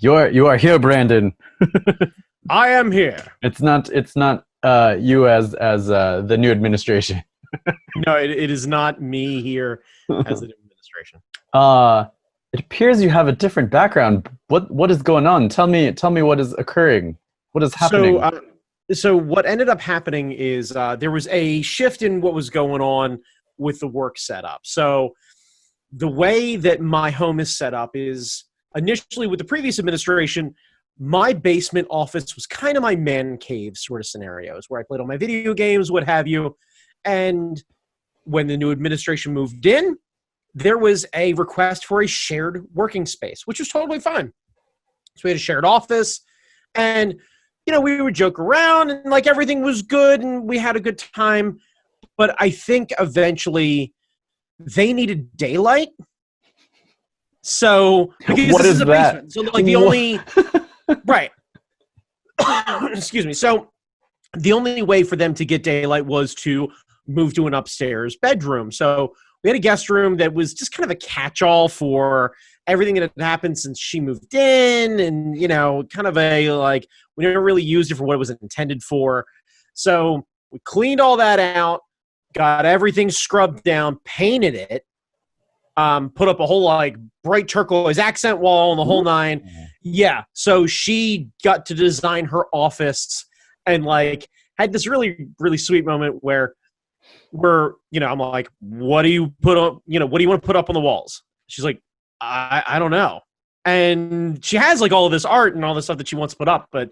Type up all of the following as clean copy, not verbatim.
You are here, Brandon. I am here. It's not you as the new administration. No, it is not me here as the new administration. It appears you have a different background. What is going on? Tell me what is occurring. What is happening? So what ended up happening is there was a shift in what was going on with the work setup. So the way that my home is set up is initially with the previous administration, my basement office was kind of my man cave sort of scenarios where I played all my video games, what have you. And when the new administration moved in, there was a request for a shared working space, which was totally fine. So we had a shared office and, you know, we would joke around and like everything was good and we had a good time. But I think eventually they needed daylight. So because what this is a that? basement. So like the only right. Excuse me. So the only way for them to get daylight was to move to an upstairs bedroom. So we had a guest room that was just kind of a catch-all for everything that had happened since she moved in and, you know, kind of a, like, we never really used it for what it was intended for. So we cleaned all that out, got everything scrubbed down, painted it, put up a whole, like, bright turquoise accent wall and the whole nine. Yeah, so she got to design her office and, like, had this really, really sweet moment where I'm like, what do you put on, what do you want to put up on the walls? She's like, I don't know. And she has like all of this art and all this stuff that she wants to put up, but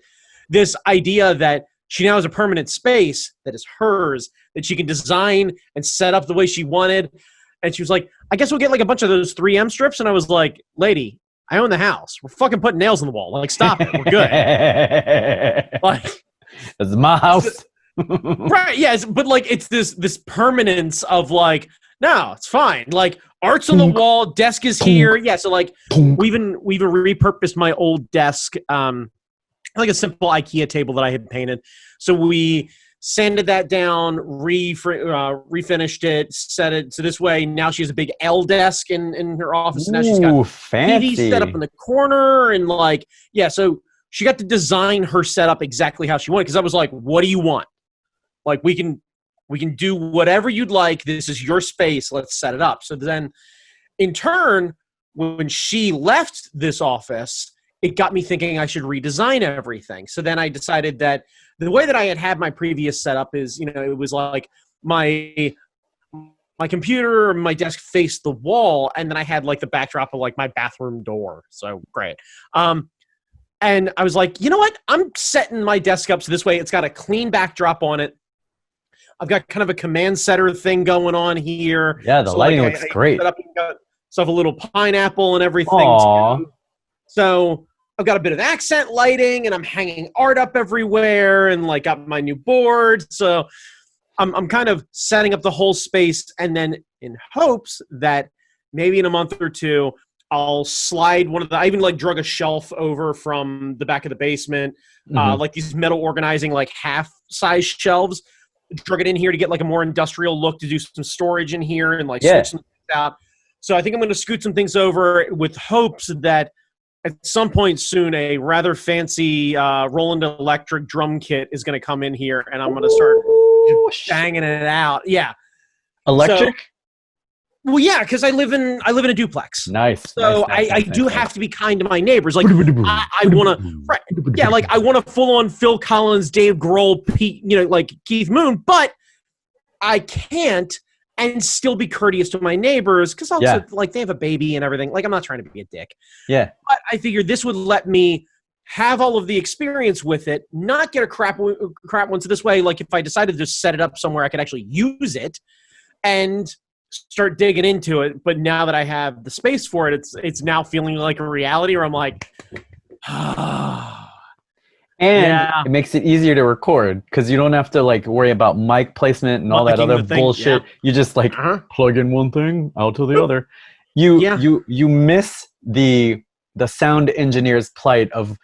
this idea that she now has a permanent space that is hers, that she can design and set up the way she wanted. And she was like, I guess we'll get like a bunch of those 3M strips. And I was like, lady, I own the house. We're fucking putting nails in the wall. Like, stop it. We're good. Like, it's my house. Right, yes, but like it's this permanence of like, no, it's fine. Like art's on the wall, desk is here. Yeah, so like we even repurposed my old desk, like a simple IKEA table that I had painted. So we sanded that down, refinished it, set it so this way. Now she has a big L desk in her office. Now she's got fancy TV set up in the corner and like, yeah, so she got to design her setup exactly how she wanted. Because I was like, what do you want? Like we can do whatever you'd like. This is your space. Let's set it up. So then in turn, when she left this office, it got me thinking I should redesign everything. So then I decided that the way that I had my previous setup is, it was like my computer, my desk faced the wall. And then I had like the backdrop of like my bathroom door. So great. And I was like, you know what? I'm setting my desk up so this way it's got a clean backdrop on it. I've got kind of a command setter thing going on here. Yeah, the lighting looks great. So I have a little pineapple and everything. Aww. So I've got a bit of accent lighting and I'm hanging art up everywhere and like got my new board. So I'm kind of setting up the whole space and then in hopes that maybe in a month or two, I'll slide I even like drug a shelf over from the back of the basement, like these metal organizing, like half-size shelves, drug it in here to get like a more industrial look to do some storage in here and like switch some things out. So I think I'm going to scoot some things over with hopes that at some point soon a rather fancy Roland Electric drum kit is going to come in here and I'm going to start banging it out. Yeah. Electric? Well, yeah, because I live in a duplex. Nice. So I do have to be kind to my neighbors. Like I want to, right? Yeah, like I want to full on Phil Collins, Dave Grohl, Pete, like Keith Moon, but I can't and still be courteous to my neighbors because also like they have a baby and everything. Like I'm not trying to be a dick. Yeah. But I figured this would let me have all of the experience with it, not get a crap one. So this way, like if I decided to just set it up somewhere, I could actually use it and start digging into it. But now that I have the space for it, it's now feeling like a reality where I'm like, it makes it easier to record because you don't have to like worry about mic placement and all that other bullshit. You just like plug in one thing out to the other. You miss the sound engineer's plight of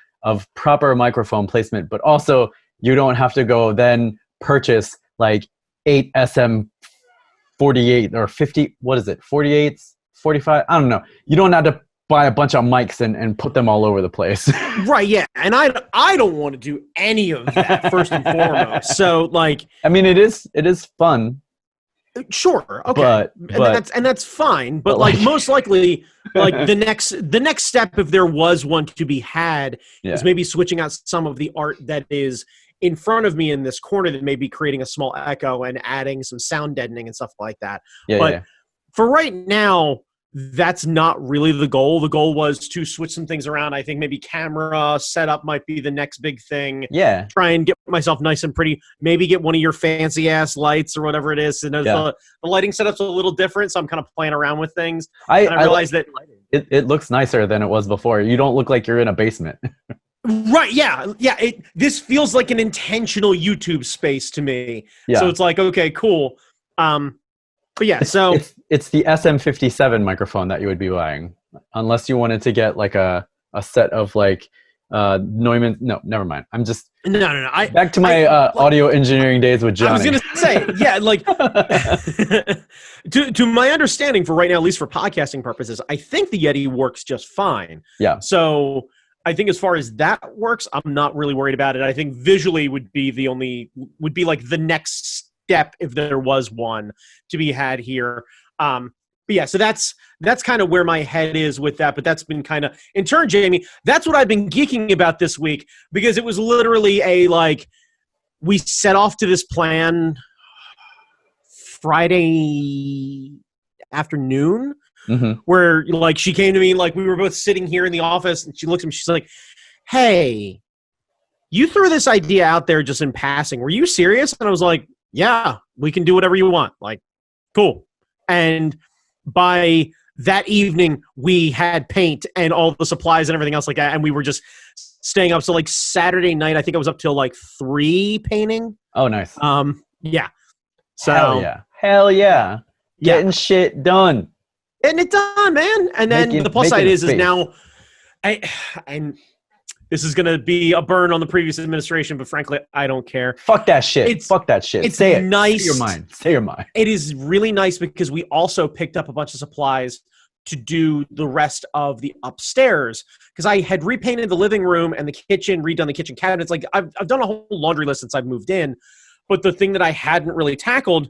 proper microphone placement, but also you don't have to go then purchase like 8 SM48 or 50, what is it, 48s, 45? I don't know. You don't have to buy a bunch of mics and put them all over the place. Right, yeah. And I don't want to do any of that, first and foremost. So, like, I mean, it is fun. Sure, okay. And that's fine. But like most likely, like the next step, if there was one to be had, is maybe switching out some of the art that is in front of me in this corner that may be creating a small echo and adding some sound deadening and stuff like that. But for right now, that's not really the goal. The goal was to switch some things around. I think maybe camera setup might be the next big thing. Yeah. Try and get myself nice and pretty. Maybe get one of your fancy ass lights or whatever it is. And the lighting setup's a little different, so I'm kind of playing around with things. I realized that it looks nicer than it was before. You don't look like you're in a basement. Right, yeah. This feels like an intentional YouTube space to me. Yeah. So it's like, okay, cool. But yeah, so it's the SM57 microphone that you would be buying, unless you wanted to get like a set of like Neumann. No, never mind. I'm just no. Back to my audio engineering days with Johnny. I was gonna say, yeah, like to my understanding, for right now, at least for podcasting purposes, I think the Yeti works just fine. Yeah. So I think as far as that works, I'm not really worried about it. I think visually would be like the next step if there was one to be had here. But yeah, so that's kind of where my head is with that. But that's been kind of, in turn, Jamie, that's what I've been geeking about this week, because it was literally we set off to this plan Friday afternoon, where like she came to me, like we were both sitting here in the office, and she looks at me, she's like, "Hey, you threw this idea out there just in passing. Were you serious?" And I was like, "Yeah, we can do whatever you want." Like, cool. And by that evening, we had paint and all the supplies and everything else like that, and we were just staying up. So like Saturday night, I think I was up till like 3 painting. Oh, nice. Yeah. So hell yeah, getting shit done. Getting it done, man. And then the plus side is now, and this is going to be a burn on the previous administration, but frankly, I don't care. Fuck that shit. Fuck that shit. It's nice. Say your mind. It is really nice because we also picked up a bunch of supplies to do the rest of the upstairs, because I had repainted the living room and the kitchen, redone the kitchen cabinets. Like I've done a whole laundry list since I've moved in, but the thing that I hadn't really tackled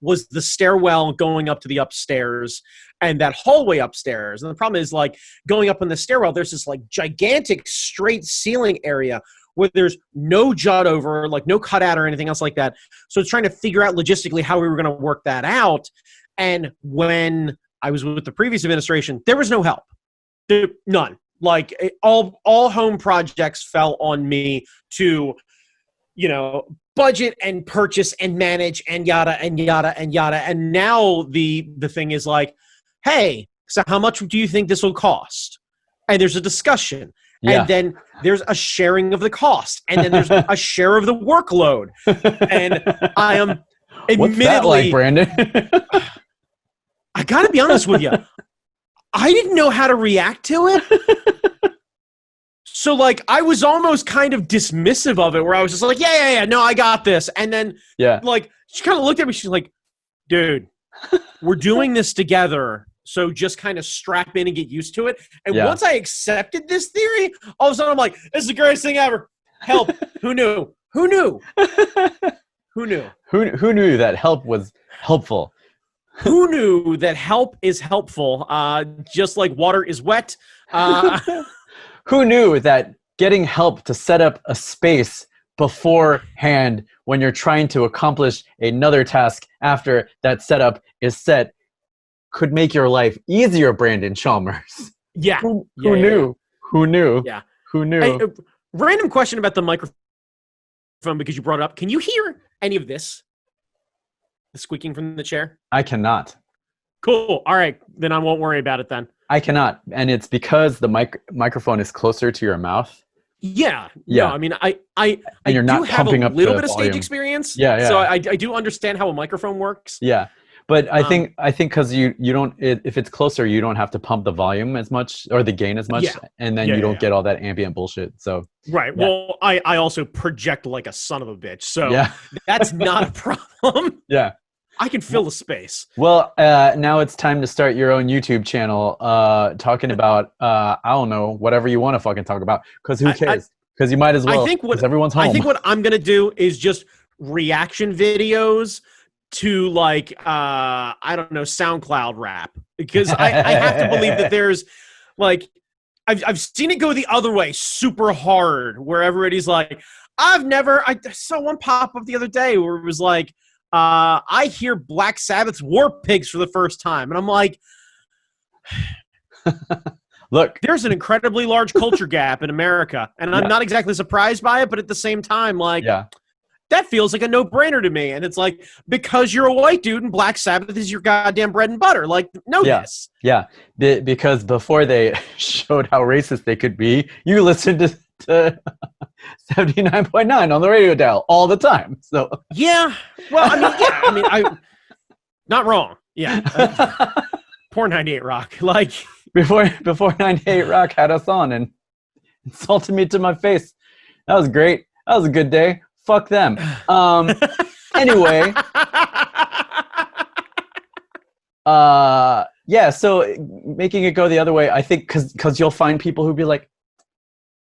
was the stairwell going up to the upstairs and that hallway upstairs. And the problem is, like, going up on the stairwell, there's this like gigantic straight ceiling area where there's no jut over, like no cutout or anything else like that. So it's trying to figure out logistically how we were going to work that out. And when I was with the previous administration, there was no help. None. Like all home projects fell on me to, budget and purchase and manage and yada and yada and yada. And now the thing is like, hey, so how much do you think this will cost? And there's a discussion. Yeah. And then there's a sharing of the cost. And then there's a share of the workload. And I am admittedly... What's that like, Brandon? I got to be honest with you. I didn't know how to react to it. So, like, I was almost kind of dismissive of it, where I was just like, yeah, no, I got this. And then, like, she kind of looked at me. She's like, dude, we're doing this together, so just kind of strap in and get used to it. And once I accepted this theory, all of a sudden I'm like, this is the greatest thing ever. Help. Who knew? Who knew? Who knew? Who knew that help was helpful? Who knew that help is helpful, just like water is wet? Who knew that getting help to set up a space beforehand when you're trying to accomplish another task after that setup is set could make your life easier, Brandon Chalmers? Yeah. Who knew? Yeah. Who knew? Yeah. Who knew? Hey, random question about the microphone, because you brought it up. Can you hear any of this? The squeaking from the chair? I cannot. Cool. All right. Then I won't worry about it then. I cannot. And it's because the microphone is closer to your mouth. Yeah. No, I mean, I and you're not pumping up a little bit of volume. stage experience. Yeah. So I do understand how a microphone works. Yeah. But I think because you don't, if it's closer, you don't have to pump the volume as much or the gain as much, and then you don't get all that ambient bullshit. So right. Yeah. Well, I also project like a son of a bitch, so that's not a problem. Yeah. I can fill the space. Well, now it's time to start your own YouTube channel talking about, I don't know, whatever you want to fucking talk about. Because who cares? Because you might as well. Because everyone's home. I think what I'm going to do is just reaction videos to like, I don't know, SoundCloud rap. Because I have to believe that there's like, I've seen it go the other way super hard where everybody's like, I saw one pop up the other day where it was like, I hear Black Sabbath's War Pigs for the first time. And I'm like, look, there's an incredibly large culture gap in America. And I'm not exactly surprised by it, but at the same time, like, that feels like a no-brainer to me. And it's like, because you're a white dude and Black Sabbath is your goddamn bread and butter. Like, this. Yeah, because before they showed how racist they could be, you listened to 79.9 on the radio dial all the time. So yeah, well, I not wrong. Yeah, poor 98 Rock. Like before 98 Rock had us on and insulted me to my face. That was great. That was a good day. Fuck them. Anyway. Yeah. So making it go the other way, I think, because you'll find people who be like,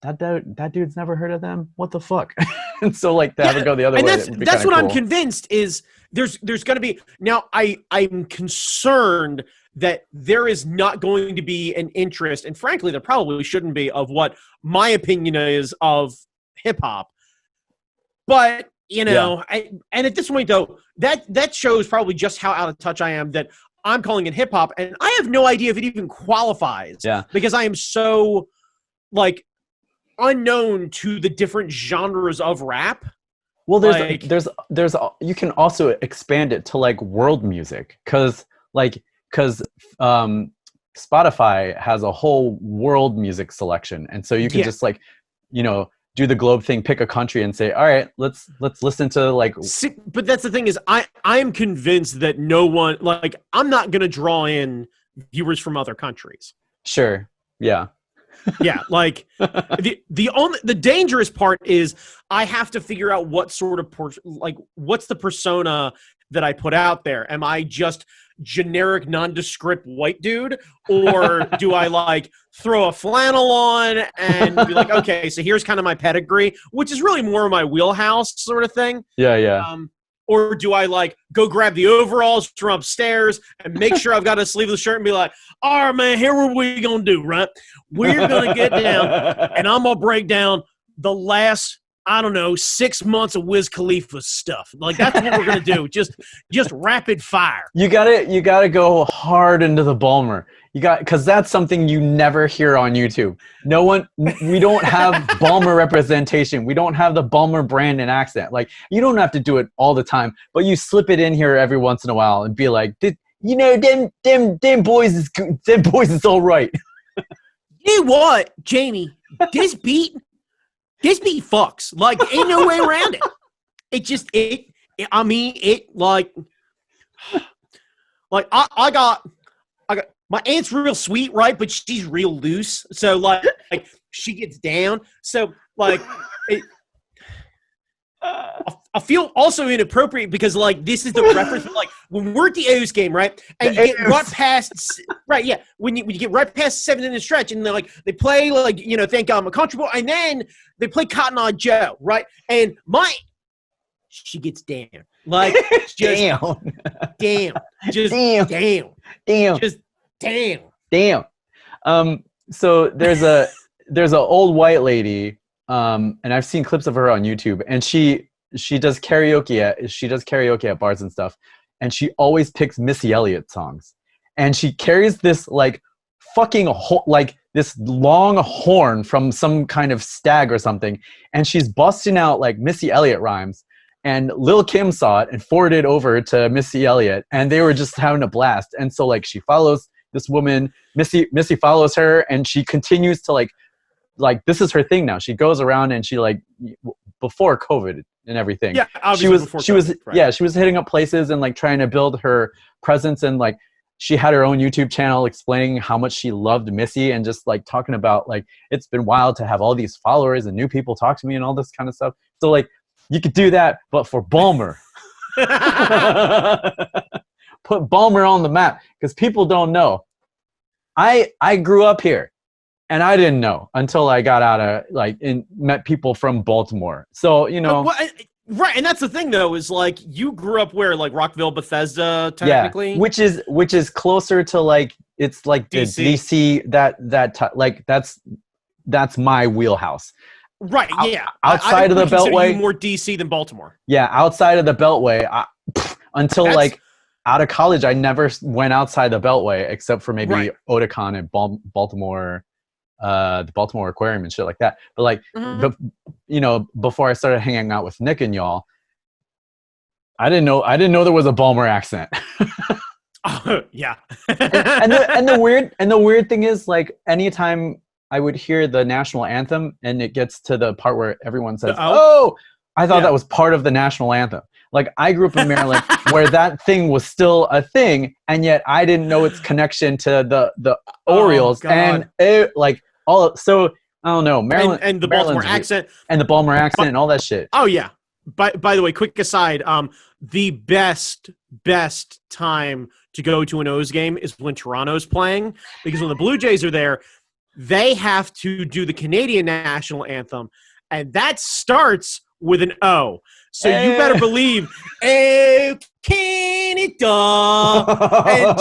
that dude's never heard of them. What the fuck? And so like to have it go the other way. That's what cool. I'm convinced is there's going to be now. I'm concerned that there is not going to be an interest, and frankly, there probably shouldn't be, of what my opinion is of hip hop. But and at this point though, that shows probably just how out of touch I am that I'm calling it hip hop, and I have no idea if it even qualifies. Yeah, because I am so like unknown to the different genres of rap. Well, there's you can also expand it to like world music because Spotify has a whole world music selection, and so you can just like do the globe thing, pick a country, and say, all right, let's listen to like. See, but that's the thing is, I am convinced that no one like I'm not gonna draw in viewers from other countries. Sure. Yeah. Yeah, like the dangerous part is I have to figure out what sort of what's the persona that I put out there. Am I just generic nondescript white dude, or do I like throw a flannel on and be like, okay, so here's kind of my pedigree, which is really more of my wheelhouse sort of thing. Yeah. Or do I like go grab the overalls from upstairs and make sure I've got a sleeveless shirt and be like, all right, man, here what we gonna do, right? We're gonna get down and I'm gonna break down the last, I don't know, 6 months of Wiz Khalifa stuff. Like that's what we're gonna do. Just rapid fire. You gotta go hard into the Balmer. Because that's something you never hear on YouTube. We don't have Balmer representation. We don't have the Balmer brand and accent. Like, you don't have to do it all the time, but you slip it in here every once in a while and be like, them boys is all right. You know what, Jamie? This beat fucks. Like, ain't no way around it. It just, I got my aunt's real sweet, right? But she's real loose. So like she gets down. So like I feel also inappropriate because like this is the reference like when we're at the O's game, right? And you get right past right, yeah. When you get right past 7 in the stretch and they play like, Thank God I'm a Country Boy, and then they play Cotton Eye Joe, right? And she gets down. Like just damn. Just damn. Just damn. So there's an old white lady, and I've seen clips of her on YouTube, and she does karaoke at bars and stuff, and she always picks Missy Elliott songs, and she carries this like fucking this long horn from some kind of stag or something, and she's busting out like Missy Elliott rhymes. And Lil' Kim saw it and forwarded it over to Missy Elliott, and they were just having a blast. And so like she follows this woman, Missy follows her, and she continues to like this is her thing now. She goes around and she like before COVID and everything. Yeah, she was hitting up places and like trying to build her presence, and like she had her own YouTube channel explaining how much she loved Missy and just like talking about like it's been wild to have all these followers and new people talk to me and all this kind of stuff. So like you could do that, but for Balmer. Put Balmer on the map because people don't know. I grew up here, and I didn't know until I got out of and met people from Baltimore. So right, and that's the thing though is like you grew up where like Rockville, Bethesda, technically, which is closer to it's like the DC that's my wheelhouse. Right, yeah. Outside of the Beltway, you more DC than Baltimore. Yeah, outside of the Beltway, until out of college, I never went outside the Beltway except for maybe Otakon and Baltimore, the Baltimore Aquarium and shit like that. But before I started hanging out with Nick and y'all, I didn't know there was a Balmer accent. Yeah. and the weird thing is anytime I would hear the national anthem and it gets to the part where everyone says, "Oh," I thought that was part of the national anthem. I grew up in Maryland where that thing was still a thing, and yet I didn't know its connection to the Orioles and so I don't know, Maryland and the Baltimore accent and the Balmer accent and all that shit. Oh yeah. By the way, quick aside, the best time to go to an O's game is when Toronto's playing, because when the Blue Jays are there, they have to do the Canadian national anthem, and that starts with an O. So you better believe, "Oh, Canada," and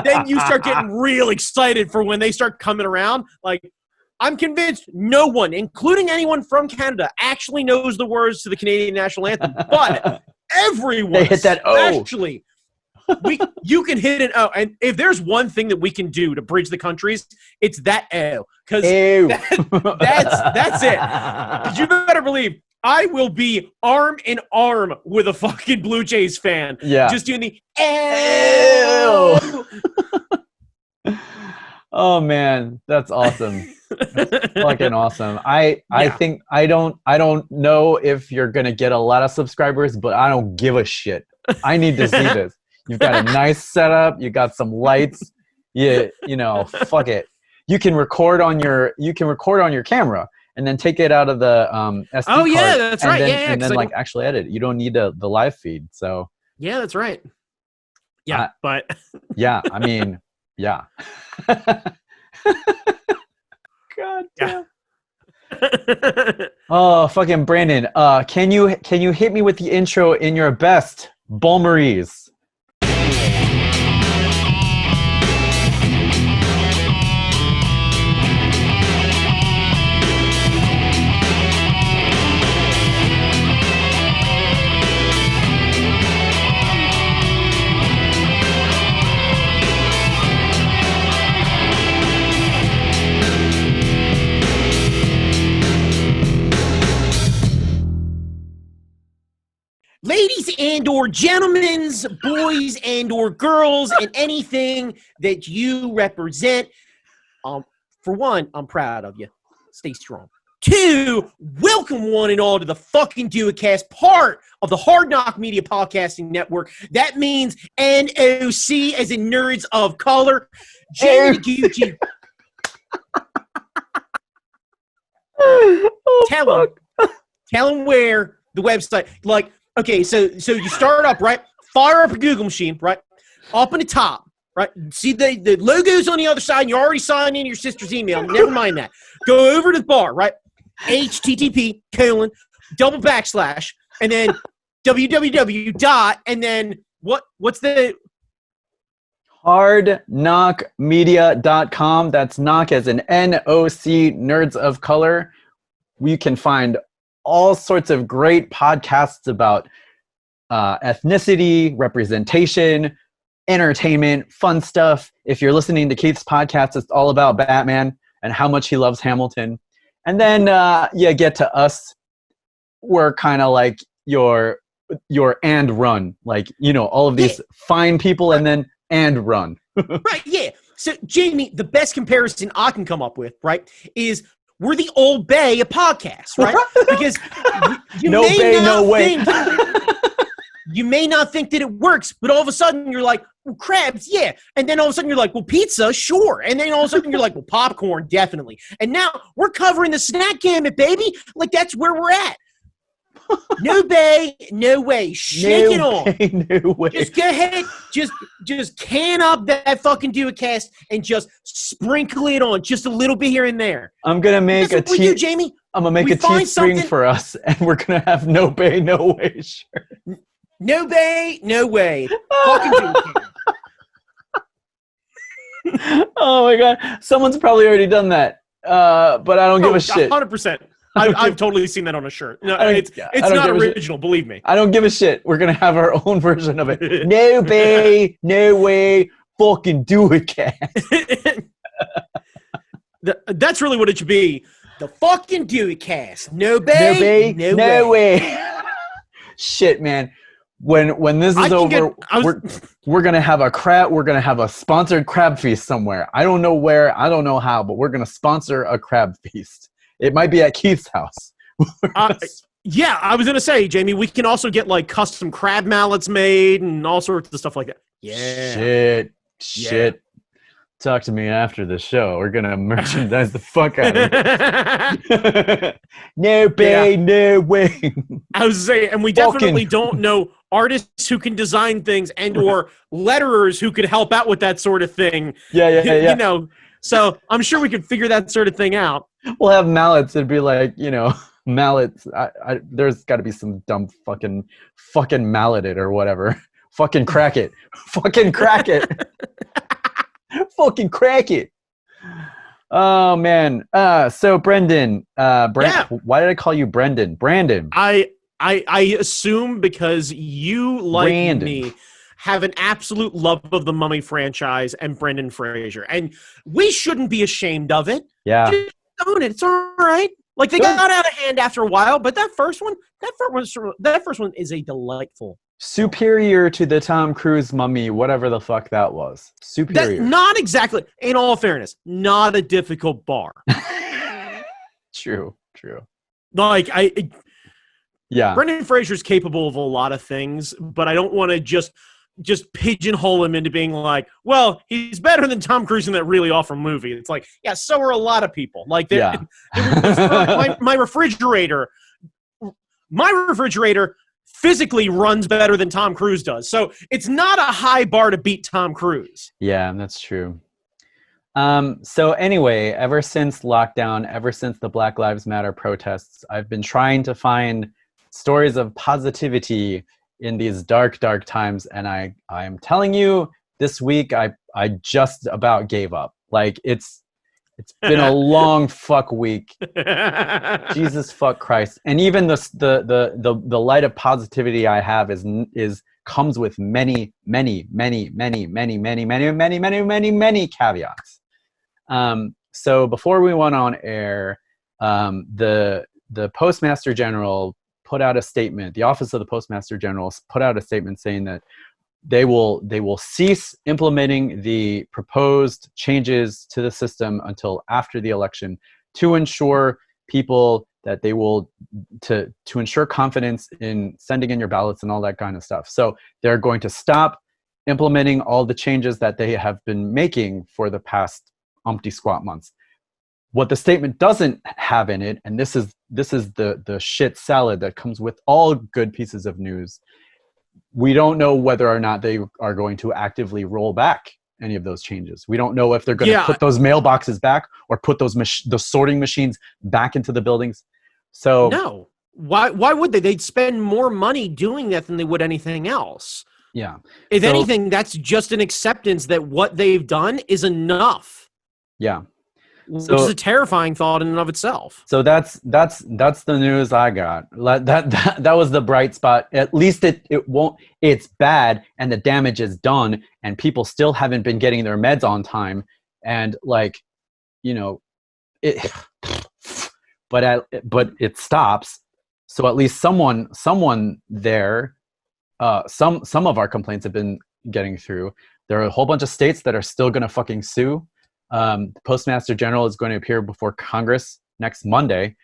then you start getting real excited for when they start coming around. I'm convinced no one, including anyone from Canada, actually knows the words to the Canadian national anthem, but everyone, they hit that O. Actually, you can hit an O, and if there's one thing that we can do to bridge the countries, it's that O, because that's it. You better believe I will be arm in arm with a fucking Blue Jays fan. Yeah. Just doing the "Ew." Oh man, that's awesome. That's fucking awesome. I think I don't know if you're gonna get a lot of subscribers, but I don't give a shit. I need to see this. You've got a nice setup, you got some lights. Fuck it. You can record on your camera and then take it out of the SD card. Oh yeah, that's right. And then actually edit it. You don't need the live feed. So yeah, that's right. Yeah, but yeah, I mean, yeah. God damn. Oh, fucking Brandon. Can you hit me with the intro in your best Balmerese? Ladies and or gentlemen, boys and or girls, and anything that you represent, for one, I'm proud of you. Stay strong. Two, welcome one and all to the fucking Duocast, part of the Hard Knock Media Podcasting Network. That means NOC as in Nerds of Color. Jamie Gucci. Tell him where the website, okay, so you start up, right? Fire up a Google machine, right? Up in the top, right? See the logo's on the other side, and you're already signed in your sister's email. Never mind that. Go over to the bar, right? http:// and then www. And then what's the hardknockmedia.com. That's knock as in NOC, Nerds of Color. We can find all sorts of great podcasts about ethnicity, representation, entertainment, fun stuff. If you're listening to Keith's podcast, it's all about Batman and how much he loves Hamilton. And then you get to us. We're kind of like your and run, all of these fine people, and then and run. Right, yeah. So, Jamie, the best comparison I can come up with, right, is we're the Old Bay of podcasts, right? Because you may not think that it works, but all of a sudden you're like, well, crabs, yeah. And then all of a sudden you're like, well, pizza, sure. And then all of a sudden you're like, well, popcorn, definitely. And now we're covering the snack gamut, baby. That's where we're at. No bay, no way. Shake it on. No way. Just go ahead. Just can up that fucking Duocast and just sprinkle it on just a little bit here and there. I'm gonna make a we do, Jamie. I'm gonna make a Teespring for us, and we're gonna have no bay, no way shirt. No bay, no way. Fucking Duocast. Oh my god, someone's probably already done that, but I don't give a shit. 100%. I've totally seen that on a shirt. No, it's not original, believe me. I don't give a shit. We're gonna have our own version of it. No bay, no way, fucking Duocast. That's really what it should be. The fucking Duocast. No bay, no way. Shit, man. When this is over, we're gonna have a sponsored crab feast somewhere. I don't know where, I don't know how, but we're gonna sponsor a crab feast. It might be at Keith's house. Yeah, I was gonna say, Jamie, we can also get like custom crab mallets made and all sorts of stuff like that. Yeah. Shit. Talk to me after the show. We're gonna merchandise the fuck out of it. No bay, no way. I was saying, and we definitely don't know artists who can design things and or letterers who could help out with that sort of thing. Yeah. You know, so I'm sure we could figure that sort of thing out. We'll have mallets. It'd be like, mallets. There's got to be some dumb fucking mallet it or whatever. Fucking crack it. Fucking crack it. Fucking crack it. Oh man. So Brendan. Why did I call you Brendan? Brandon. I assume because you, like me, have an absolute love of the Mummy franchise and Brendan Fraser, and we shouldn't be ashamed of it. Yeah. Just own it. It's all right. Like they got out of hand after a while, but that first one is a delightful. Superior to the Tom Cruise Mummy, whatever the fuck that was. Superior. Not exactly. In all fairness, not a difficult bar. True. Like yeah. Brendan Fraser's capable of a lot of things, but I don't want to just pigeonhole him into being like, well, he's better than Tom Cruise in that really awful movie. It's like, yeah, so are a lot of people. Like, my refrigerator physically runs better than Tom Cruise does. So it's not a high bar to beat Tom Cruise. Yeah, that's true. So anyway, ever since lockdown, ever since the Black Lives Matter protests, I've been trying to find stories of positivity in these dark times, and I'm telling you, this week I just about gave up. Like it's been a long fuck week. Jesus fuck Christ. And even the light of positivity I have comes with many caveats. So before we went on air, the Postmaster General put out a statement. The Office of the Postmaster General put out a statement saying that they will cease implementing the proposed changes to the system until after the election to ensure people that they will to ensure confidence in sending in your ballots and all that kind of stuff. So they're going to stop implementing all the changes that they have been making for the past umpty squat months. What the statement doesn't have in it, and this is the shit salad that comes with all good pieces of news, we don't know whether or not they are going to actively roll back any of those changes. We don't know if they're going to put those mailboxes back or put those the sorting machines back into the buildings. So no, why would they? They'd spend more money doing that than they would anything else. Yeah. If anything, that's just an acceptance that what they've done is enough. Yeah. So, which is a terrifying thought in and of itself. So that's the news I got. That was the bright spot. At least it's bad and the damage is done and people still haven't been getting their meds on time and but it stops. So at least someone there, some of our complaints have been getting through. There are a whole bunch of states that are still going to fucking sue. The Postmaster General is going to appear before Congress next Monday.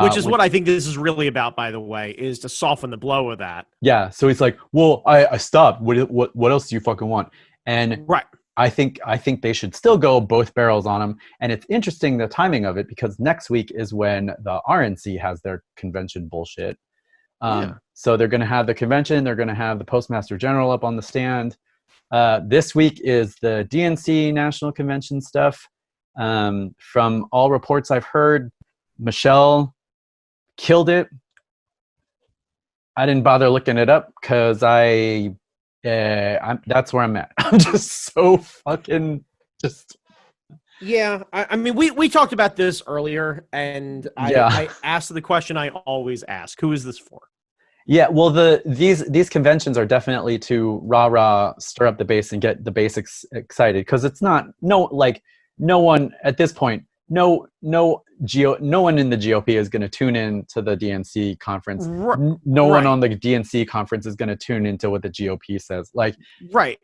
Which is what I think this is really about, by the way, is to soften the blow of that. Yeah, so he's like, well, I stopped. What else do you fucking want? And right. I think they should still go both barrels on him. And it's interesting, the timing of it, because next week is when the RNC has their convention bullshit. So they're going to have the convention. They're going to have the Postmaster General up on the stand. This week is the DNC National Convention stuff. From all reports I've heard, Michelle killed it. I didn't bother looking it up because that's where I'm at. I'm just so fucking just. Yeah, I mean, we talked about this earlier, and I asked the question I always ask: who is this for? Yeah, well, these conventions are definitely to rah stir up the base and get the base excited, because it's not no one at this point, no one in the GOP is going to tune in to the DNC conference. No one on the DNC conference is going to tune into what the GOP says. Like, right.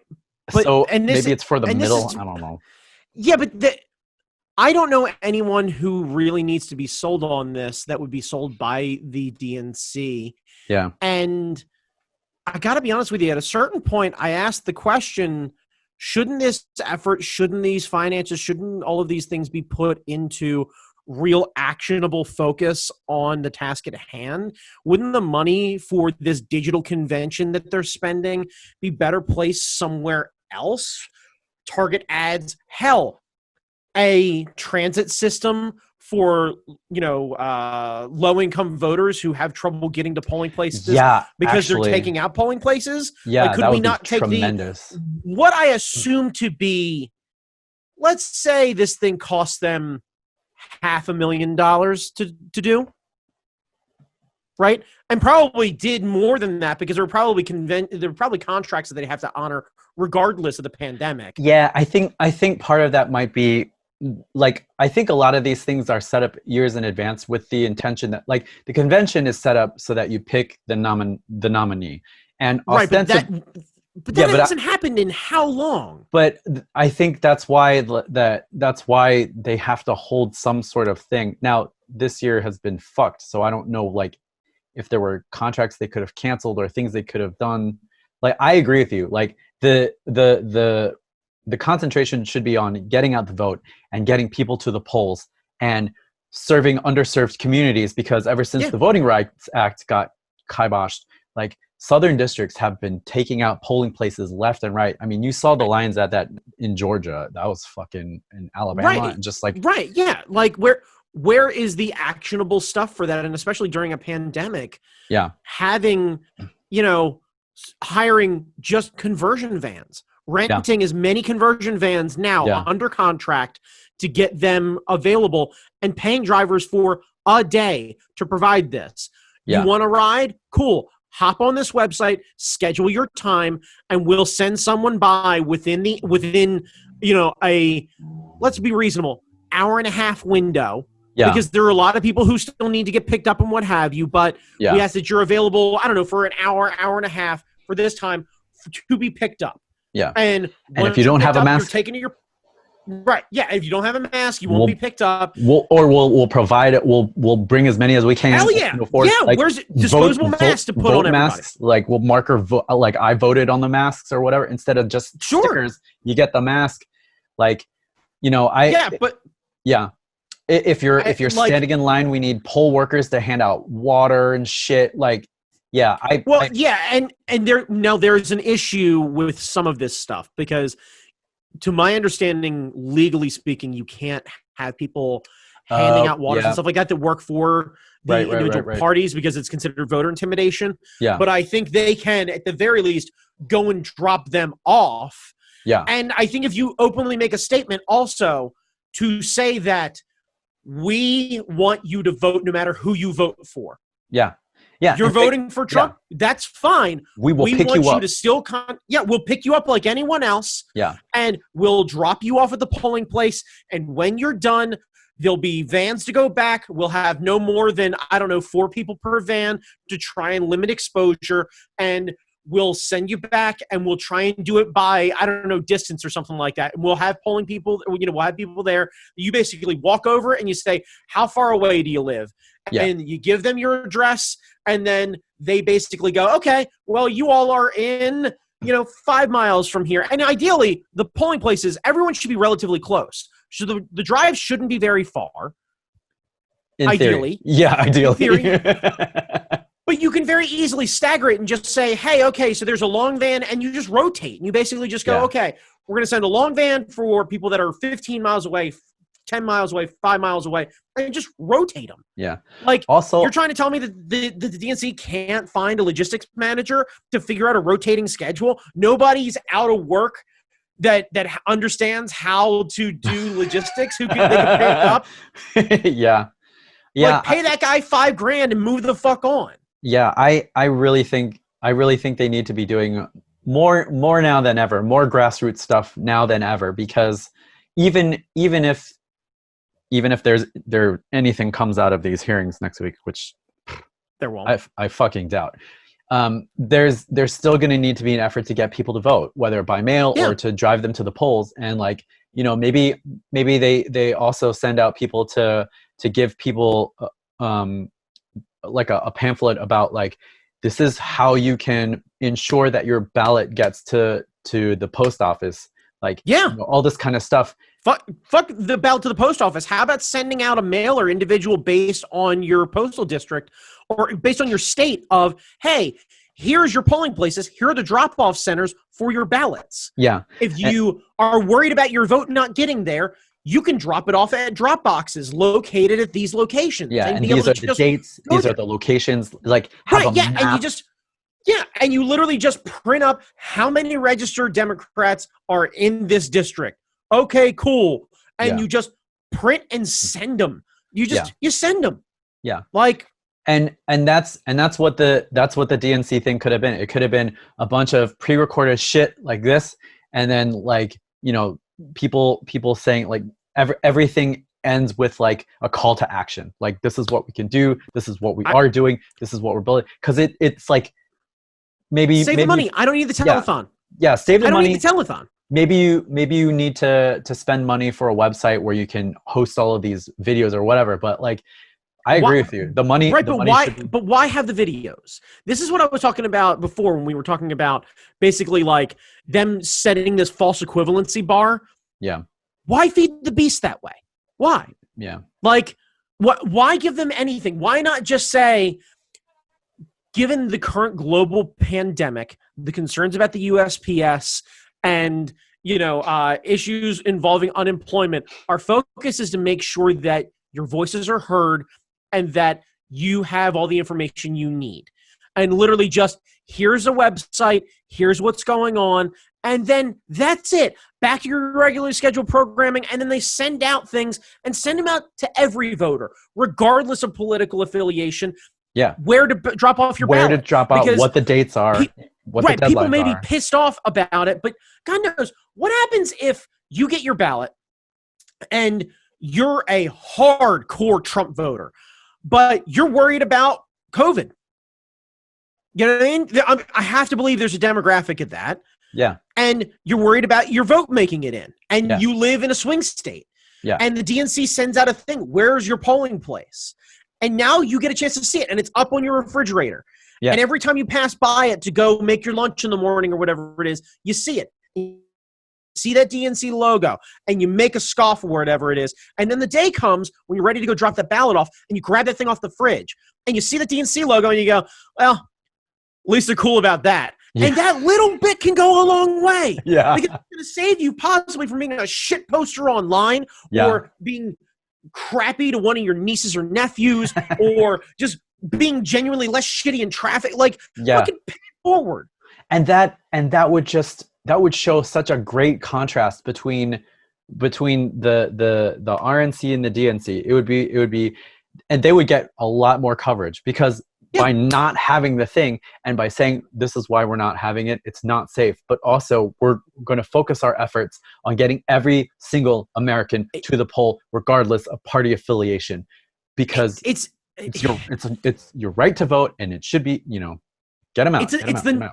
But, so maybe it's for the middle. I don't know. Yeah, but I don't know anyone who really needs to be sold on this that would be sold by the DNC. Yeah. And I got to be honest with you, at a certain point, I asked the question, shouldn't this effort, shouldn't these finances, shouldn't all of these things be put into real actionable focus on the task at hand? Wouldn't the money for this digital convention that they're spending be better placed somewhere else? Target ads, hell, a transit system for, low-income voters who have trouble getting to polling places because they're taking out polling places. Yeah, like, could that we would not be take tremendous. what I assume to be, let's say this thing cost them $500,000 to do, right? And probably did more than that, because there were probably contracts that they have to honor regardless of the pandemic. Yeah, I think part of that might be, like, I think a lot of these things are set up years in advance with the intention that, like, the convention is set up so that you pick the nominee, and right, but that hasn't happened in how long? But I think that's why they have to hold some sort of thing. Now, this year has been fucked, so I don't know, like, if there were contracts they could have canceled or things they could have done. Like, I agree with you. Like, the concentration should be on getting out the vote and getting people to the polls and serving underserved communities, because ever since the Voting Rights Act got kiboshed, like, Southern districts have been taking out polling places left and right. I mean, you saw the lines at that in Georgia. That was fucking in Alabama. And just like, right. Yeah. Like, where is the actionable stuff for that? And especially during a pandemic, having, hiring just conversion vans, renting as many conversion vans now under contract to get them available, and paying drivers for a day to provide this. You want to ride? Cool. Hop on this website, schedule your time, and we'll send someone by within a, let's be reasonable, hour and a half window. Yeah. Because there are a lot of people who still need to get picked up and what have you, but we ask that you're available, I don't know, for an hour and a half for this time to be picked up. Yeah. And if you don't have a mask, you're taken to your right. Yeah. If you don't have a mask, you won't be picked up. We'll provide it. We'll bring as many as we can. Hell yeah. Like, where's disposable masks to put on everybody? Masks, like, we'll marker like I voted on the masks or whatever, instead of just stickers. You get the mask. Like, if you're standing in line, we need poll workers to hand out water and shit. Like, and there's an issue with some of this stuff, because to my understanding, legally speaking, you can't have people handing out waters and stuff like that work for the individual parties, because it's considered voter intimidation. Yeah. But I think they can, at the very least, go and drop them off. Yeah. And I think if you openly make a statement also to say that we want you to vote no matter who you vote for. Yeah. Yeah. You're voting for Trump. Yeah. That's fine. We pick you up. To still we'll pick you up like anyone else. Yeah. And we'll drop you off at the polling place. And when you're done, there'll be vans to go back. We'll have no more than, 4 people per van to try and limit exposure. And we'll send you back, and we'll try and do it by, distance or something like that. And we'll have polling people, we'll have people there. You basically walk over and you say, how far away do you live? And you give them your address, and then they basically go, okay, well, you all are in, 5 miles from here. And ideally, the polling places, everyone should be relatively close. So the drive shouldn't be very far. Ideally. Yeah, ideally. But you can very easily stagger it and just say, hey, okay, so there's a long van, and you just rotate. And you basically just go, okay, we're going to send a long van for people that are 15 miles away, 10 miles away, 5 miles away, and just rotate them. Yeah. Like, also, you're trying to tell me that the DNC can't find a logistics manager to figure out a rotating schedule? Nobody's out of work that understands how to do logistics who can, they can pick up. Yeah. Like, pay that guy $5,000 and move the fuck on. Yeah, I really think they need to be doing more now than ever, more grassroots stuff now than ever, because even if there anything comes out of these hearings next week, which there won't. I fucking doubt. There's still going to need to be an effort to get people to vote, whether by mail or to drive them to the polls. And like, you know, maybe they also send out people to give people like a pamphlet about like, this is how you can ensure that your ballot gets to the post office. Like, you know, all this kind of stuff. Fuck the ballot to the post office. How about sending out a mailer individual based on your postal district or based on your state of, hey, here's your polling places. Here are the drop-off centers for your ballots. Yeah. If you are worried about your vote not getting there, you can drop it off at drop boxes located at these locations. Yeah, and these are the dates. These are the locations. Like, have a map. And you just and you literally just print up how many registered Democrats are in this district. Okay, cool. And you just print and send them. You just you send them. Yeah. Like, and that's what the DNC thing could have been. It could have been a bunch of pre-recorded shit like this, and then like, you know, people saying like everything ends with like a call to action. Like, this is what we can do. This is what we are doing. This is what we're building. Because it's like maybe the money. I don't need the telethon. Yeah, save the money. I don't need the telethon. Maybe you need to spend money for a website where you can host all of these videos or whatever. But like, I agree with you. The money, right? But why have the videos? This is what I was talking about before when we were talking about basically like them setting this false equivalency bar. Yeah. Why feed the beast that way? Why? Yeah. Like, why give them anything? Why not just say, given the current global pandemic, the concerns about the USPS, and, you know, issues involving unemployment, our focus is to make sure that your voices are heard and that you have all the information you need. And literally just, here's a website, here's what's going on, and then that's it. Back to your regularly scheduled programming, and then they send out things and send them out to every voter, regardless of political affiliation. Yeah. Where to drop off your ballot. Where to drop out, what the dates are, what the deadlines people may are. Be pissed off about it, but God knows, what happens if you get your ballot and you're a hardcore Trump voter, but you're worried about COVID? You know what I mean? I have to believe there's a demographic of that. Yeah. And you're worried about your vote making it in, and you live in a swing state. Yeah. And the DNC sends out a thing. Where's your polling place? And now you get a chance to see it, and it's up on your refrigerator. Yeah. And every time you pass by it to go make your lunch in the morning or whatever it is, you see it. You see that DNC logo, and you make a scoff or whatever it is. And then the day comes when you're ready to go drop that ballot off, and you grab that thing off the fridge, and you see the DNC logo, and you go, well, at least they're cool about that. Yeah. And that little bit can go a long way. Yeah. Because it's going to save you possibly from being a shit poster online or being crappy to one of your nieces or nephews or just being genuinely less shitty in traffic. Like, fucking pay it forward. And that would show such a great contrast between the RNC and the DNC. It would be, and they would get a lot more coverage because by not having the thing and by saying this is why we're not having it, it's not safe, but also we're going to focus our efforts on getting every single American to the poll regardless of party affiliation, because it's your right to vote, and it should be, you know, get them out.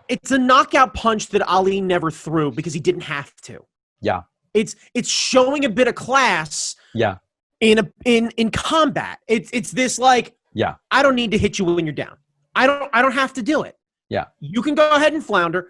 It's the knockout punch that Ali never threw because he didn't have to. Yeah. It's showing a bit of class. Yeah. In combat. It's this like, yeah, I don't need to hit you when you're down. I don't have to do it. Yeah. You can go ahead and flounder.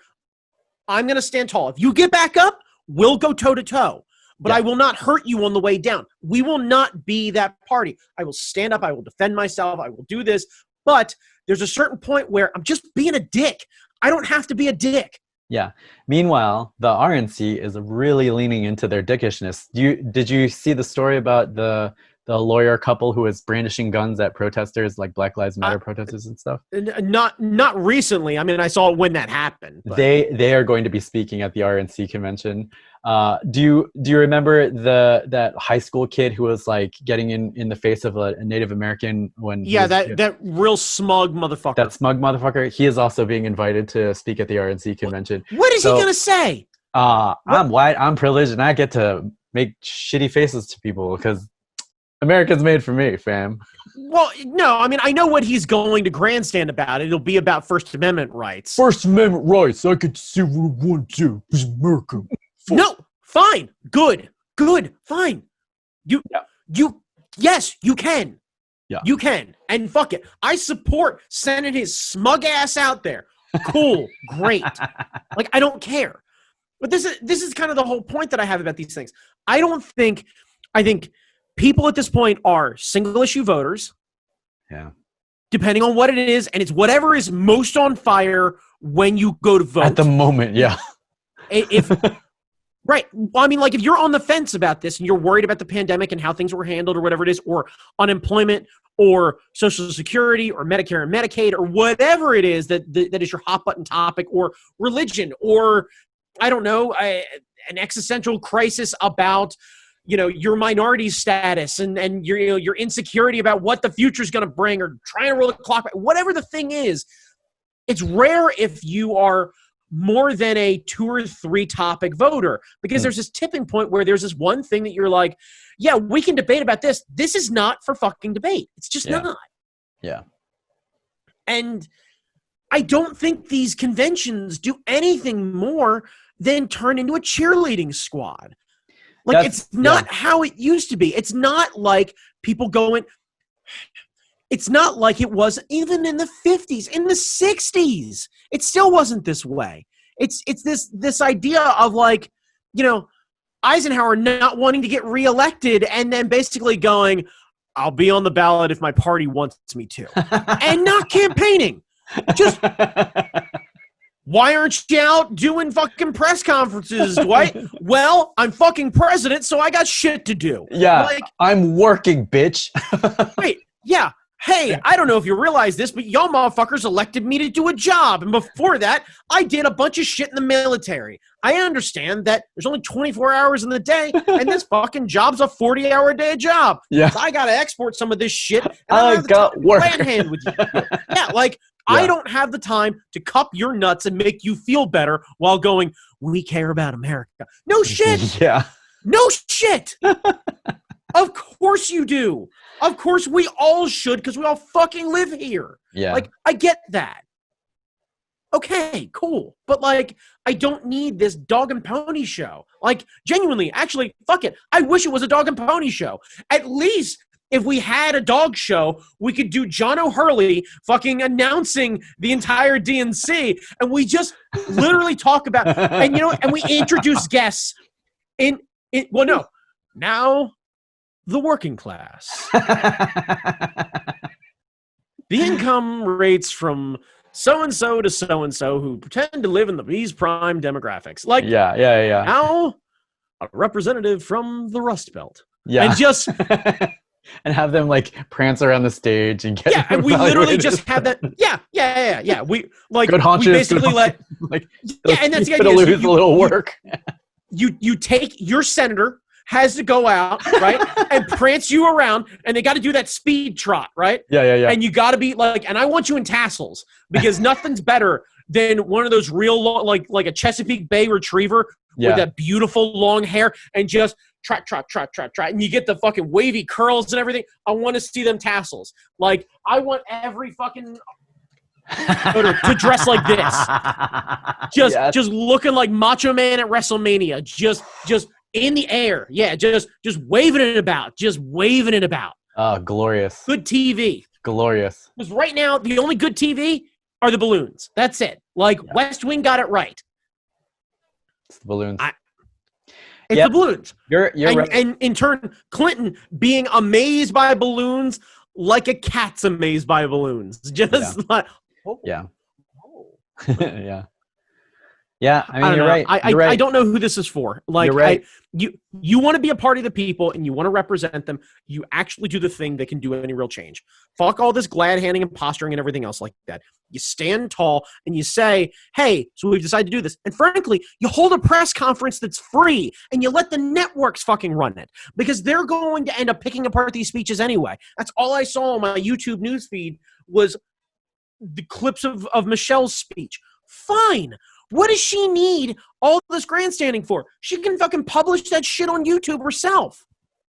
I'm going to stand tall. If you get back up, we'll go toe to toe. But I will not hurt you on the way down. We will not be that party. I will stand up. I will defend myself. I will do this. But there's a certain point where I'm just being a dick. I don't have to be a dick. Yeah. Meanwhile, the RNC is really leaning into their dickishness. Did you see the story about the lawyer couple who was brandishing guns at protesters, like Black Lives Matter protesters and stuff? Not recently. I mean, I saw when that happened. But. They are going to be speaking at the RNC convention. Do you remember that high school kid who was like getting in the face of a Native American when? Yeah, that real smug motherfucker. That smug motherfucker. He is also being invited to speak at the RNC convention. What is he gonna say? I'm white, I'm privileged, and I get to make shitty faces to people because America's made for me, fam. Well, no, I mean, I know what he's going to grandstand about. It'll be about First Amendment rights. First Amendment rights. I could say what I want to. It's America. No, fine, good, fine. Yes, you can. Yeah. You can. And fuck it. I support sending his smug ass out there. Cool, great. Like, I don't care. But this is kind of the whole point that I have about these things. I think people at this point are single issue voters. Yeah. Depending on what it is, and it's whatever is most on fire when you go to vote. At the moment, yeah. Right. Well, I mean, like, if you're on the fence about this and you're worried about the pandemic and how things were handled or whatever it is, or unemployment or Social Security or Medicare and Medicaid or whatever it is that is your hot button topic, or religion, or, I don't know, an existential crisis about, your minority status and your insecurity about what the future is going to bring, or trying to roll the clock back, whatever the thing is, it's rare if you are more than a 2 or 3 topic voter, because there's this tipping point where there's this one thing that you're like, yeah, we can debate about this. This is not for fucking debate. It's just not. Yeah. And I don't think these conventions do anything more than turn into a cheerleading squad. Like, it's not how it used to be. It's not like people going, it's not like it was even in the 50s, in the 60s. It still wasn't this way. It's this idea of, like, Eisenhower not wanting to get reelected and then basically going, I'll be on the ballot if my party wants me to. And not campaigning. Just, why aren't you out doing fucking press conferences, Dwight? Well, I'm fucking president, so I got shit to do. Yeah, like, I'm working, bitch. Wait, yeah. Hey, I don't know if you realize this, but y'all motherfuckers elected me to do a job. And before that, I did a bunch of shit in the military. I understand that there's only 24 hours in the day, and this fucking job's a 40-hour-a-day job. Yeah. So I got to export some of this shit. And I got work. Hand with you. Yeah, like, I don't have the time to cup your nuts and make you feel better while going, we care about America. No shit. Yeah. No shit. Of course you do. Of course we all should, because we all fucking live here. Yeah. Like, I get that. Okay, cool. But, like, I don't need this dog and pony show. Like, genuinely, actually, fuck it. I wish it was a dog and pony show. At least if we had a dog show, we could do John O'Hurley fucking announcing the entire DNC, and we just literally talk about, and and we introduce guests well, no. Now, the working class. The income rates from so-and-so to so-and-so who pretend to live in these prime demographics. Like, yeah. Now, a representative from the Rust Belt. Yeah. And just... and have them, like, prance around the stage and get and we literally just have that. Yeah. We, like, good haunches, we basically let... like, and that's the idea. Lose a little work. You take your senator... has to go out, right, and prance you around, and they got to do that speed trot, right? Yeah. And you got to be like, and I want you in tassels, because nothing's better than one of those real long, like a Chesapeake Bay retriever with that beautiful long hair, and just trot, and you get the fucking wavy curls and everything. I want to see them tassels. Like, I want every fucking to dress like this, just looking like Macho Man at WrestleMania, just in the air. Yeah, just waving it about. Oh, glorious. Good TV. Glorious. Because right now, the only good TV are the balloons. That's it. Like, West Wing got it right. It's the balloons. It's the balloons. You're right. And in turn, Clinton being amazed by balloons like a cat's amazed by balloons. Just like, oh. Yeah. Yeah. Yeah, I mean, you're right. I don't know who this is for. Like, you're right. You want to be a part of the people and you want to represent them. You actually do the thing that can do any real change. Fuck all this glad handing and posturing and everything else like that. You stand tall and you say, hey, so we've decided to do this. And frankly, you hold a press conference that's free and you let the networks fucking run it because they're going to end up picking apart these speeches anyway. That's all I saw on my YouTube newsfeed was the clips of Michelle's speech. Fine. What does she need all this grandstanding for? She can fucking publish that shit on YouTube herself.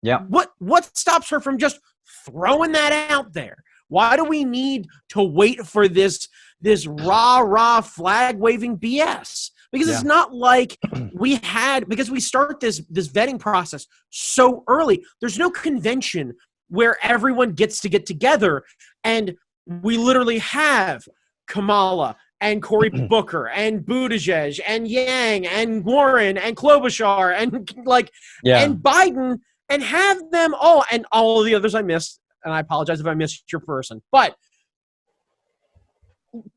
Yeah. What stops her from just throwing that out there? Why do we need to wait for this rah flag waving BS? Because it's not like because we start this vetting process so early. There's no convention where everyone gets to get together and we literally have Kamala and Cory Booker and Buttigieg and Yang and Warren and Klobuchar and and Biden and have them all and all of the others I missed. And I apologize if I missed your person, but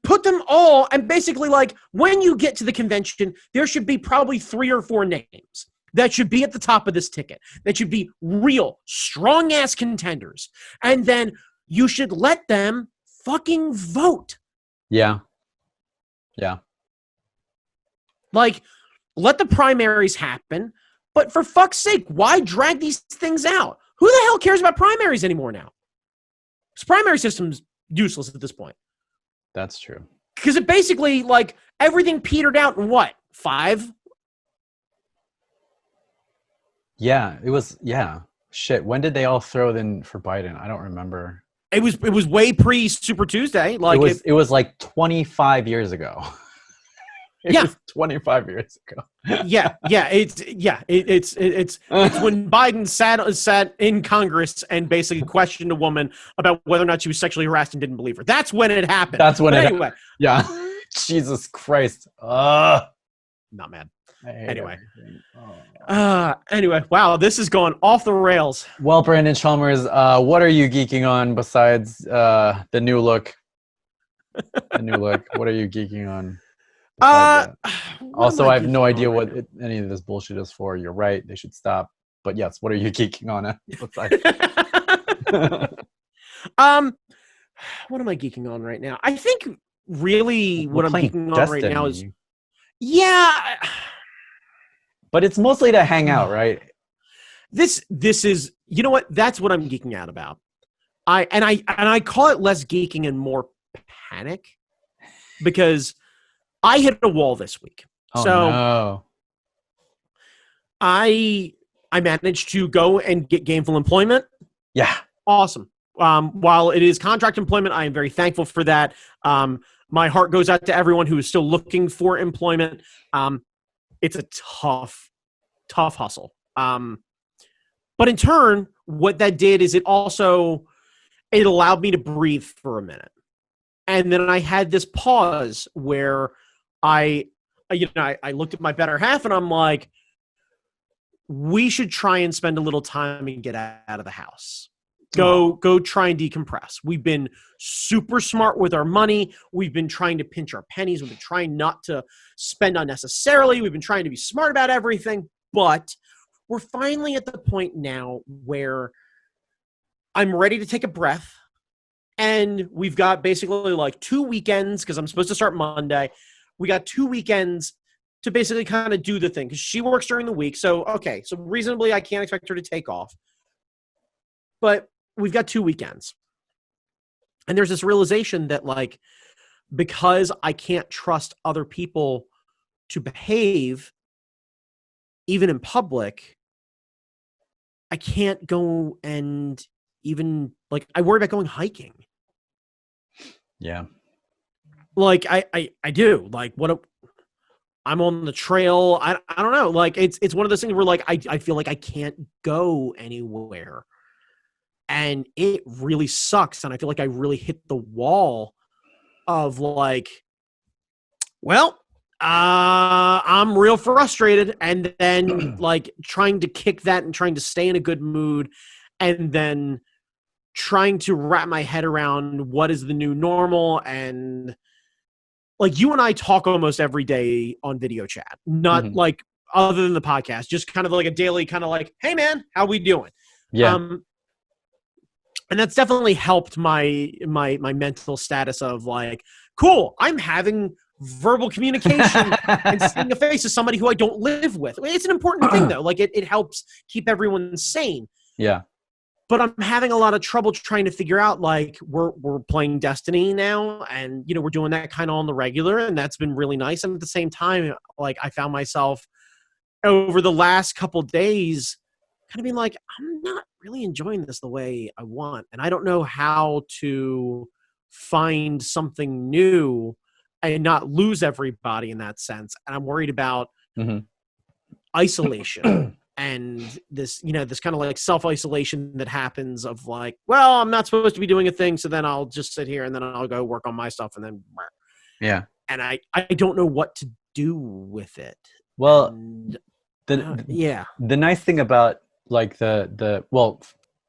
put them all and basically when you get to the convention, there should be probably 3 or 4 names that should be at the top of this ticket. That should be real strong ass contenders. And then you should let them fucking vote. Yeah. Yeah. Let the primaries happen, but for fuck's sake, why drag these things out? Who the hell cares about primaries anymore now? This primary system's useless at this point. That's true. Because it basically, everything petered out in what? 5? Yeah, it was, Shit, when did they all throw it in for Biden? I don't remember. It was way pre Super Tuesday. It was 25 years ago. It was 25 years ago. It's when Biden sat in Congress and basically questioned a woman about whether or not she was sexually harassed and didn't believe her. That's when it happened. Anyway. Yeah. Jesus Christ. Not mad. Anyway. Anyway, wow, this is going off the rails. Well, Brandon Chalmers, what are you geeking on besides the new look? The new look. What are you geeking on? Also, I have no idea what any of this bullshit is for. You're right. They should stop. But yes, what are you geeking on? What am I geeking on right now? I think really what I'm geeking on right now is but it's mostly to hang out, right? This is, you know what? That's what I'm geeking out about. I call it less geeking and more panic because I hit a wall this week. No. I managed to go and get gainful employment. Yeah. Awesome. While it is contract employment, I am very thankful for that. My heart goes out to everyone who is still looking for employment. It's a tough hustle. But in turn, what that did is it allowed me to breathe for a minute. And then I had this pause where I looked at my better half and I'm like, we should try and spend a little time and get out of the house. Go try and decompress. We've been super smart with our money. We've been trying to pinch our pennies. We've been trying not to spend unnecessarily. We've been trying to be smart about everything. But we're finally at the point now where I'm ready to take a breath. And we've got basically 2 weekends because I'm supposed to start Monday. We got 2 weekends to basically kind of do the thing because she works during the week. So reasonably I can't expect her to take off. But we've got 2 weekends. And there's this realization that because I can't trust other people to behave even in public, I can't go and even I worry about going hiking. Yeah. I do. I'm on the trail. I don't know. It's one of those things where I feel like I can't go anywhere. And it really sucks. And I feel like I really hit the wall of I'm real frustrated. And then trying to kick that and trying to stay in a good mood and then trying to wrap my head around what is the new normal. And like you and I talk almost every day on video chat, not like other than the podcast, just kind of like a daily kind of like, hey man, how we doing? Yeah. And that's definitely helped my mental status of like, cool, I'm having verbal communication and seeing the face of somebody who I don't live with. It's an important thing though. Like it helps keep everyone sane. Yeah. But I'm having a lot of trouble trying to figure out, like, we're playing Destiny now, and, you know, we're doing that kind of on the regular, and that's been really nice. And at the same time, like, I found myself over the last couple days kind of being like, I'm not really enjoying this the way I want. And I don't know how to find something new and not lose everybody in that sense. And I'm worried about isolation. And this, you know, this kind of like self-isolation that happens of like, well, I'm not supposed to be doing a thing, so then I'll just sit here and then I'll go work on my stuff and then yeah. And I don't know what to do with it. Well, and, the nice thing about like the well,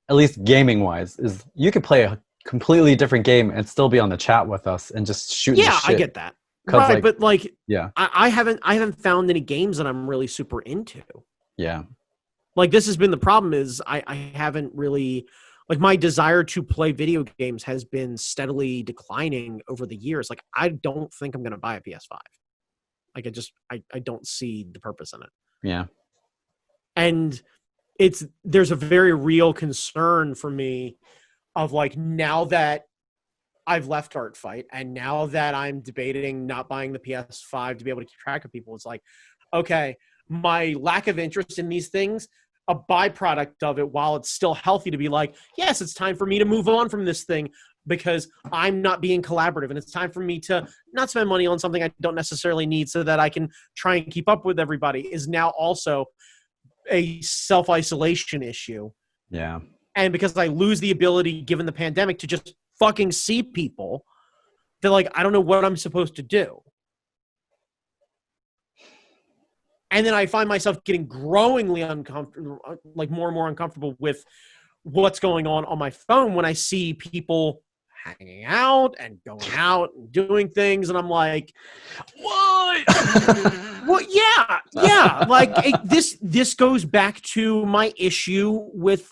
at least gaming wise, is you could play a completely different game and still be on the chat with us and just shoot. Yeah, I get that. Right, like, but like, yeah, I haven't found any games that I'm really super into. Yeah. Like, this has been the problem is I haven't really, like, my desire to play video games has been steadily declining over the years. Like, I don't think I'm going to buy a PS5. Like, I don't see the purpose in it. Yeah. And there's a very real concern for me of, like, now that I've left Art Fight and now that I'm debating not buying the PS5 to be able to keep track of people, it's like, okay, my lack of interest in these things, a byproduct of it, while it's still healthy to be like, yes, it's time for me to move on from this thing because I'm not being collaborative, and it's time for me to not spend money on something I don't necessarily need so that I can try and keep up with everybody, is now also a self-isolation issue. Yeah. And because I lose the ability, given the pandemic, to just fucking see people, that, like, I don't know what I'm supposed to do. And then I find myself getting growingly uncomfortable, like more and more uncomfortable with what's going on my phone when I see people hanging out and going out and doing things. And I'm like, what? Well, yeah. Like this goes back to my issue with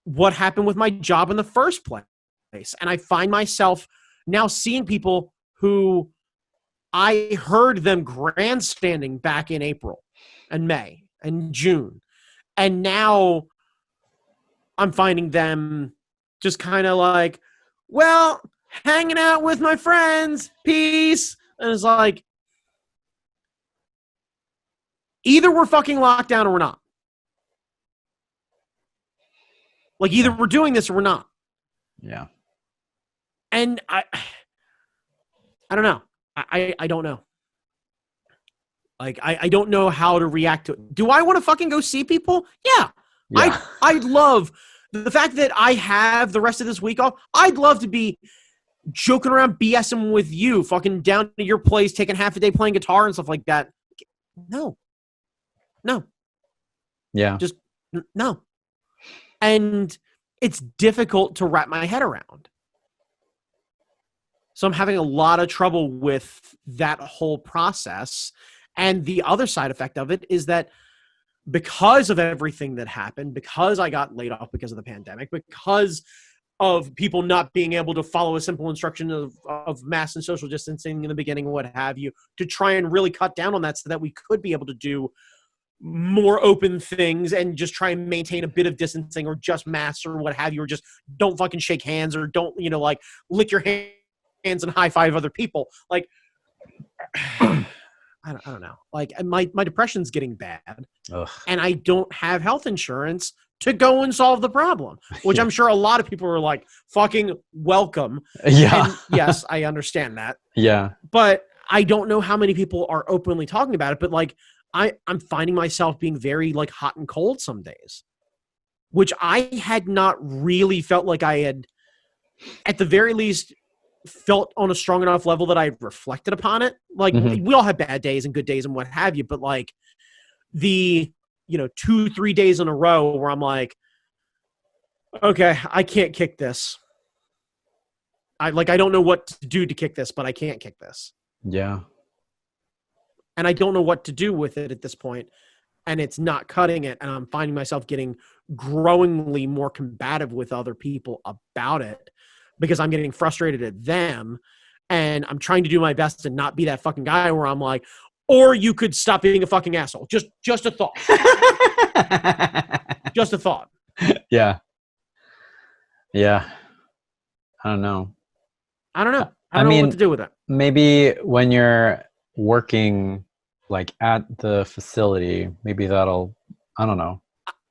what happened with my job in the first place. And I find myself now seeing people who I heard them grandstanding back in April and May and June. And now I'm finding them just kind of like, well, hanging out with my friends, peace. And it's like, either we're fucking locked down or we're not. Like, either we're doing this or we're not. Yeah. And I don't know. I don't know. Like, I don't know how to react to it. Do I want to fucking go see people? Yeah. I'd love the fact that I have the rest of this week off. I'd love to be joking around BSing with you, fucking down to your place, taking half a day playing guitar and stuff like that. No. Yeah. Just no. And it's difficult to wrap my head around. So I'm having a lot of trouble with that whole process. And the other side effect of it is that because of everything that happened, because I got laid off because of the pandemic, because of people not being able to follow a simple instruction of mask and social distancing in the beginning and what have you, to try and really cut down on that so that we could be able to do more open things and just try and maintain a bit of distancing, or just masks or what have you, or just don't fucking shake hands, or don't, like, lick your hands and high five other people. Like, I don't know. Like, my depression's getting bad. Ugh. And I don't have health insurance to go and solve the problem, which I'm sure a lot of people are like, fucking welcome. Yeah. And yes, I understand that. Yeah. But I don't know how many people are openly talking about it, but like, I'm finding myself being very, like, hot and cold some days, which I had not really felt like I had, at the very least, felt on a strong enough level that I reflected upon it. Like, we all have bad days and good days and what have you, but like the, 2-3 days in a row where I'm like, okay, I can't kick this. I don't know what to do to kick this, but I can't kick this. Yeah. And I don't know what to do with it at this point. And it's not cutting it. And I'm finding myself getting growingly more combative with other people about it because I'm getting frustrated at them. And I'm trying to do my best to not be that fucking guy where I'm like, or you could stop being a fucking asshole. Just a thought. Just a thought. Yeah. Yeah. I don't know. I don't know what to do with it. Maybe when you're working like at the facility, maybe that'll, I don't know.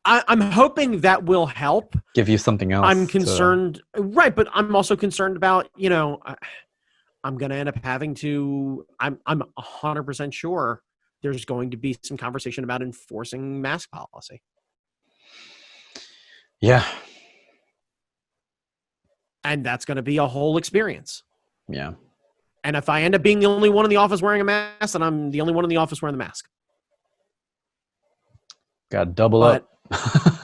I'm hoping that will help. Give you something else. I'm concerned. Right. But I'm also concerned about, I'm going to end up having to, I'm 100% sure there's going to be some conversation about enforcing mask policy. Yeah. And that's going to be a whole experience. Yeah. And if I end up being the only one in the office wearing a mask, then I'm the only one in the office wearing the mask. Got to double up. I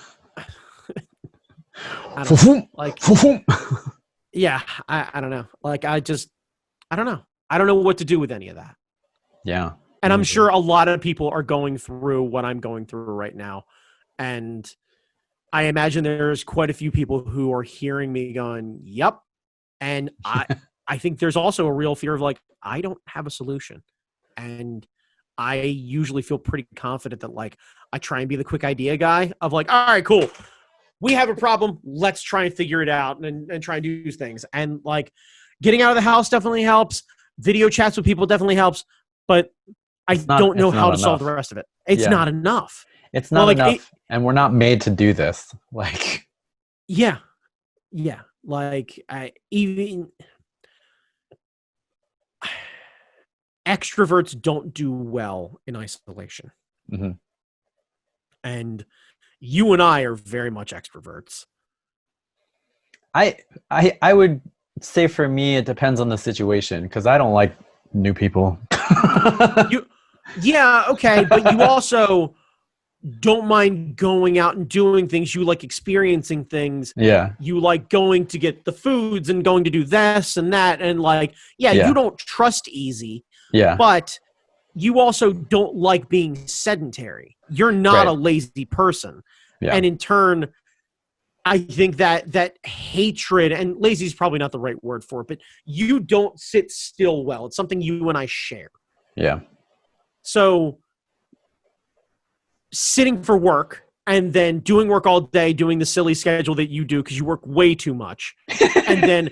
don't know. I don't know. I don't know what to do with any of that. Yeah. And I'm sure a lot of people are going through what I'm going through right now. And I imagine there's quite a few people who are hearing me going, yep. And I think there's also a real fear of like, I don't have a solution. And I usually feel pretty confident that like, I try and be the quick idea guy of like, all right, cool. We have a problem. Let's try and figure it out and try and do things. And like getting out of the house definitely helps. Video chats with people definitely helps. But I don't know how to solve the rest of it. It's not enough. It's not enough. And we're not made to do this. Like, yeah. Yeah. Like even extroverts don't do well in isolation. Mm-hmm. And you and I are very much extroverts. I would say for me, it depends on the situation because I don't like new people. Yeah, okay. But you also don't mind going out and doing things. You like experiencing things. Yeah. You like going to get the foods and going to do this and that. And like, you don't trust easy. Yeah. But you also don't like being sedentary. You're not a lazy person. Yeah. And in turn, I think that hatred, and lazy is probably not the right word for it, but you don't sit still well. It's something you and I share. Yeah. So sitting for work and then doing work all day, doing the silly schedule that you do because you work way too much, and then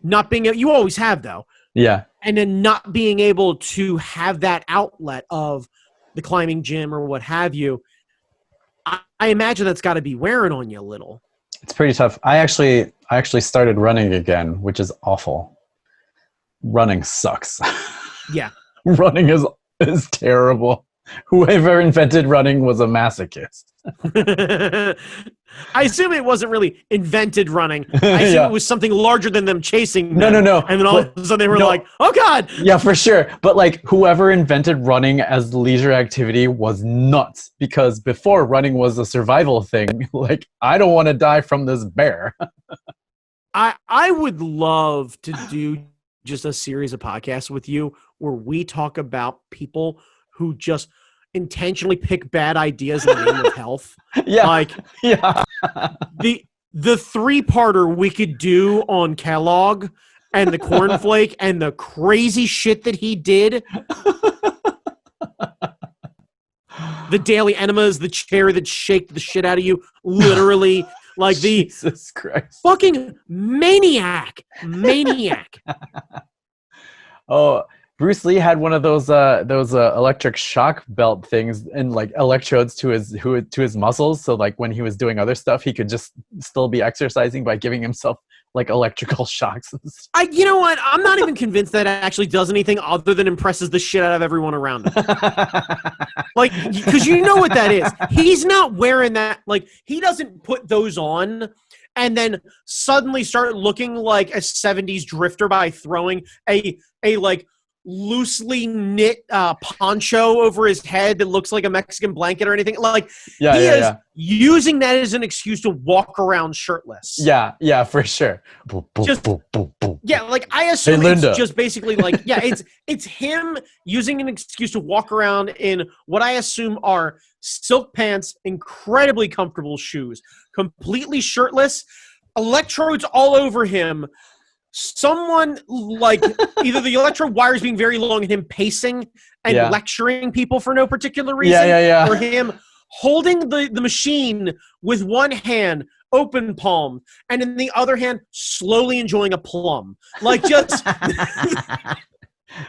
not being – you always have though. Yeah. And then not being able to have that outlet of the climbing gym or what have you, I imagine that's got to be wearing on you a little. It's pretty tough. I actually started running again, which is awful. Running sucks. Yeah. Running is terrible. Whoever invented running was a masochist. I assume it wasn't really invented running. I assume it was something larger than them chasing them. No. And then all of a sudden they were like, oh God. Yeah, for sure. But like whoever invented running as leisure activity was nuts because before running was a survival thing. Like, I don't want to die from this bear. I would love to do just a series of podcasts with you where we talk about people who just intentionally pick bad ideas in the name of health. Yeah. Like, yeah. the 3-parter we could do on Kellogg and the cornflake and the crazy shit that he did. The daily enemas, the chair that shaked the shit out of you, literally. Like the Jesus Christ. Fucking maniac. Oh, Bruce Lee had one of those electric shock belt things and like electrodes to his muscles. So like when he was doing other stuff, he could just still be exercising by giving himself like electrical shocks. You know what? I'm not even convinced that actually does anything other than impresses the shit out of everyone around him. Like, because you know what that is. He's not wearing that. Like, he doesn't put those on and then suddenly start looking like a 70s drifter by throwing a like loosely knit poncho over his head that looks like a Mexican blanket or anything. Like he is using that as an excuse to walk around shirtless. Yeah, for sure. Yeah, like I assume it's just basically like, it's him using an excuse to walk around in what I assume are silk pants, incredibly comfortable shoes, completely shirtless, electrodes all over him. Someone like either the electrode wires being very long and him pacing and lecturing people for no particular reason, or him holding the machine with one hand open palm and in the other hand slowly enjoying a plum. Like just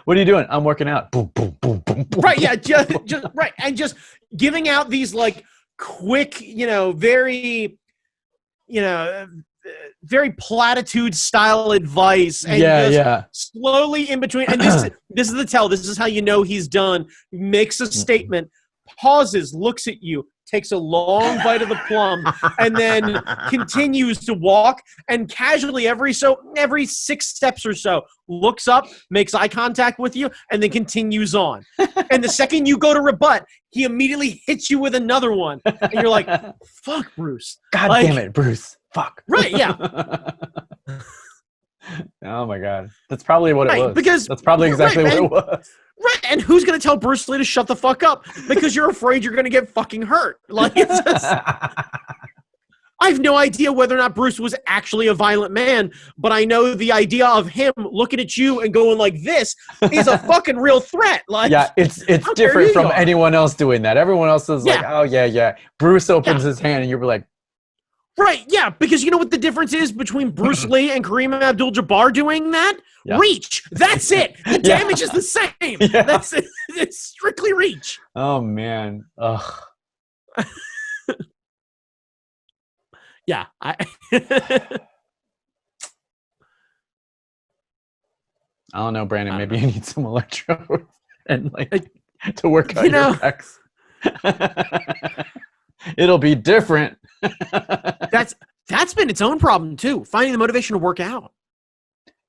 what are you doing? I'm working out. Boom, boom, boom, boom, boom. Right, yeah, just right, and just giving out these like quick, very, very platitude style advice, and slowly in between. And this is the tell. This is how you know he's done. Makes a statement, pauses, looks at you, takes a long bite of the plum, and then continues to walk. And casually, every 6 steps or so, looks up, makes eye contact with you, and then continues on. And the second you go to rebut, he immediately hits you with another one, and you're like, "Fuck, Bruce! God damn it, Bruce! Fuck!" Right? Yeah. Oh my god, that's probably what it was. Because that's probably exactly what it was. Right, and who's going to tell Bruce Lee to shut the fuck up? Because you're afraid you're going to get fucking hurt. Like, it's just, I have no idea whether or not Bruce was actually a violent man, but I know the idea of him looking at you and going like this is a fucking real threat. Like, yeah, it's different from anyone else doing that. Everyone else is like, oh yeah. Bruce opens his hand, and you're like, right, yeah, because you know what the difference is between Bruce Lee and Kareem Abdul-Jabbar doing that? Yeah. Reach. That's it. The damage is the same. Yeah. That's it. It's strictly reach. Oh, man. Ugh. Yeah. I don't know, Brandon. Maybe you need some electrodes and to work on your pecs. It'll be different. That's been its own problem too, finding the motivation to work out.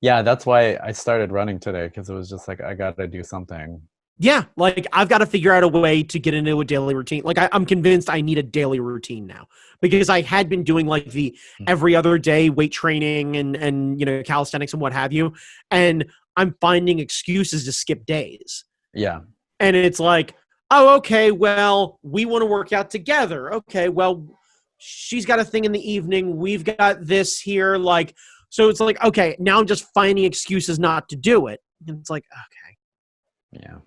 Yeah, that's why I started running today, because it was just like, I gotta do something. Yeah, like I've got to figure out a way to get into a daily routine. Like I'm convinced I need a daily routine now, because I had been doing like the every other day weight training and calisthenics and what have you, and I'm finding excuses to skip days. Yeah. And it's like, oh, okay, well, we want to work out together. Okay, well, she's got a thing in the evening. We've got this here. Like, so it's like, okay, now I'm just finding excuses not to do it. And it's like, okay. Yeah.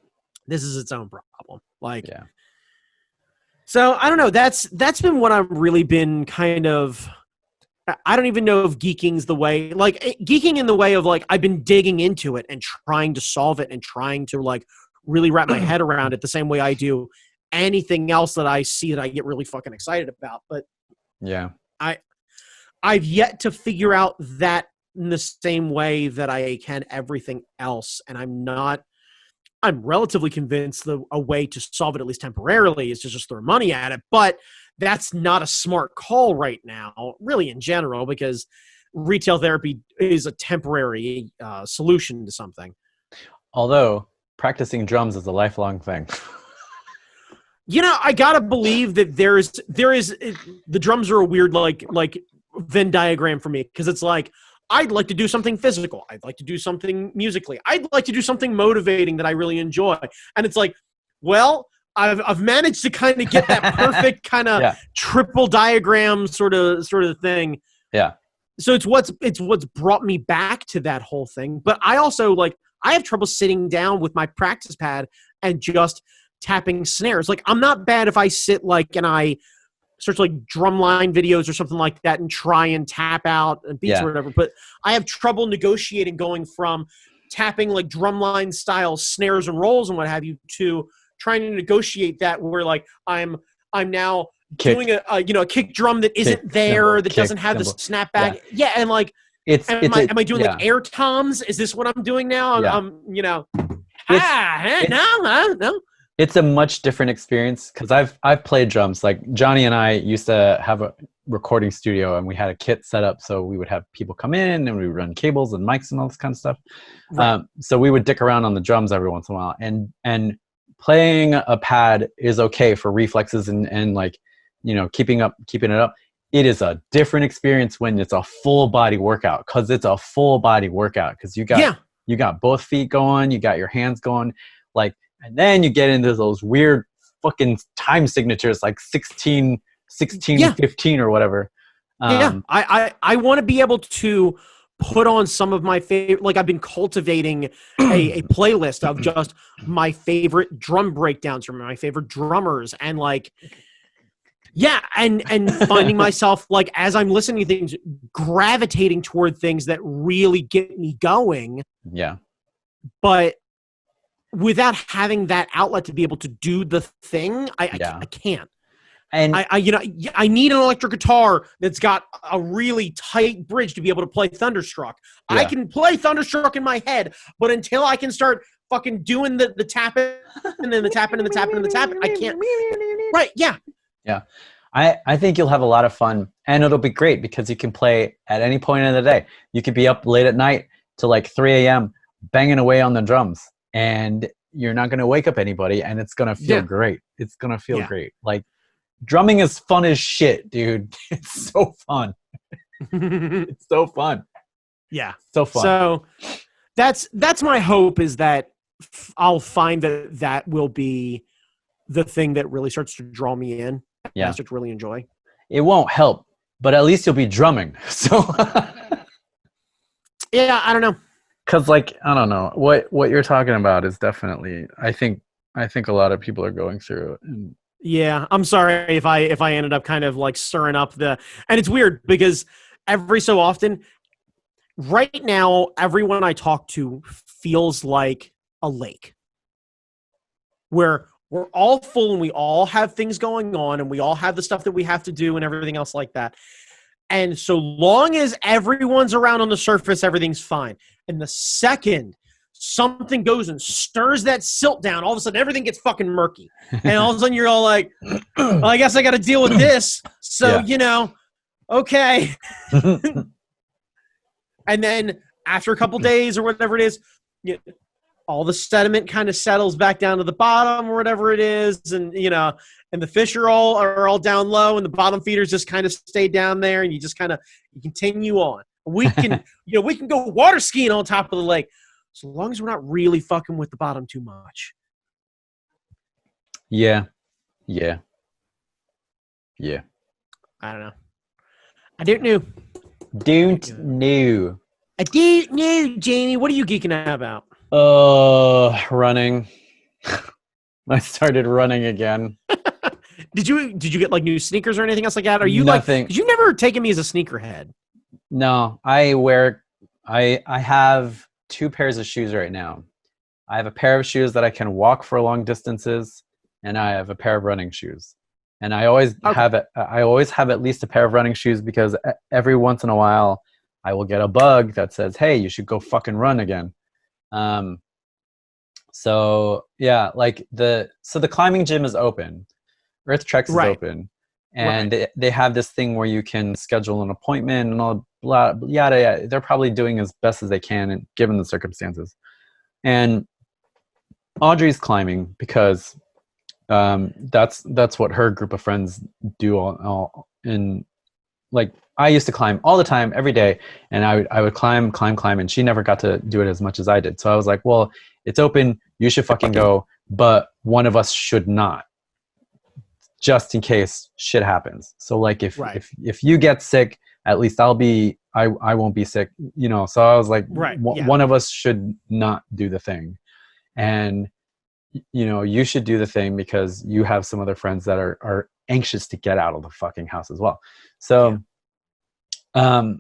This is its own problem. Like, yeah. So I don't know. That's been what I've really been kind of, I don't even know if geeking's the way, like geeking in the way of like, I've been digging into it and trying to solve it and trying to like really wrap my head around it the same way I do anything else that I see that I get really fucking excited about. But yeah, I've yet to figure out that in the same way that I can everything else. And I'm relatively convinced a way to solve it, at least temporarily, is to just throw money at it. But that's not a smart call right now, really in general, because retail therapy is a temporary solution to something. Although practicing drums is a lifelong thing. I gotta believe that there is the drums are a weird like Venn diagram for me, because it's like, I'd like to do something physical. I'd like to do something musically. I'd like to do something motivating that I really enjoy. And it's like, well, I've managed to kind of get that perfect kind of triple diagram sort of thing. Yeah. So it's what's brought me back to that whole thing. But I also I have trouble sitting down with my practice pad and just tapping snares. Like, I'm not bad if I sit and I search drumline videos or something like that and try and tap out beats or whatever. But I have trouble negotiating going from tapping drumline style snares and rolls and what have you to trying to negotiate that where I'm now doing a kick drum that isn't there, that doesn't have the snapback. Yeah, and am I doing air toms? Is this what I'm doing now? No. It's a much different experience, because I've played drums. Like Johnny and I used to have recording studio, and we had a kit set up, so we would have people come in and we would run cables and mics and all this kind of stuff. Right. So we would dick around on the drums every once in a while, and playing a pad is okay for reflexes and like, you know, keeping it up. It is a different experience when it's a full body workout, because it's a full body workout, because you got both feet going, you got your hands going, like, and then you get into those weird fucking time signatures like 16, 15 or whatever. I want to be able to put on some of my favorite, like I've been cultivating a playlist of just my favorite drum breakdowns from my favorite drummers, and like, and finding myself, like, as I'm listening to things, gravitating toward things that really get me going. Yeah. But without having that outlet to be able to do the thing, I can't. And I need an electric guitar that's got a really tight bridge to be able to play Thunderstruck. Yeah. I can play Thunderstruck in my head, but until I can start fucking doing the tapping and then the tapping and the tapping and the tapping, I can't. Right? Yeah. Yeah. I think you'll have a lot of fun, and it'll be great because you can play at any point in the day. You could be up late at night to like 3 a.m. banging away on the drums, and you're not going to wake up anybody, and it's going to feel great. It's going to feel great. Like, drumming is fun as shit, dude. It's so fun. It's so fun. Yeah. So fun. So that's my hope, is that I'll find that will be the thing that really starts to draw me in. I start to really enjoy. It won't help, but at least you'll be drumming. So yeah, I don't know. Cause like, I don't know what you're talking about is definitely, I think a lot of people are going through it. And yeah, I'm sorry if I ended up kind of like stirring up and it's weird because every so often right now, everyone I talk to feels like a lake where we're all full and we all have things going on and we all have the stuff that we have to do and everything else like that. And so long as everyone's around on the surface, everything's fine. And the second something goes and stirs that silt down, all of a sudden everything gets fucking murky. And all of a sudden you're all like, well, I guess I got to deal with this. So, okay. And then after a couple days or whatever it is, all the sediment kind of settles back down to the bottom or whatever it is. And, and the fish are all down low and the bottom feeders just kind of stay down there and you just kind of, you continue on. We can, we can go water skiing on top of the lake. So long as we're not really fucking with the bottom too much. Yeah. I don't know. I don't know. I don't know, Jamie. What are you geeking out about? Running. I started running again. Did you get like new sneakers or anything else like that? Are you Nothing. Like? Did you never taken me as a sneakerhead? No, I have 2 pairs of shoes right now. I have a pair of shoes that I can walk for long distances, and I have a pair of running shoes. And I always have at least a pair of running shoes because every once in a while I will get a bug that says, "Hey, you should go fucking run again." So yeah, like the climbing gym is open. Earth Treks is open. And they have this thing where you can schedule an appointment and all blah, yada, yada. They're probably doing as best as they can given the circumstances. And Audrey's climbing because that's what her group of friends do all in. Like, I used to climb all the time, every day, and I would climb, and she never got to do it as much as I did. So I was like, well, it's open, you should fucking go, but one of us should not, just in case shit happens. So like if you get sick, at least I won't be sick, So I was like, one of us should not do the thing. And you should do the thing because you have some other friends that are anxious to get out of the fucking house as well. So,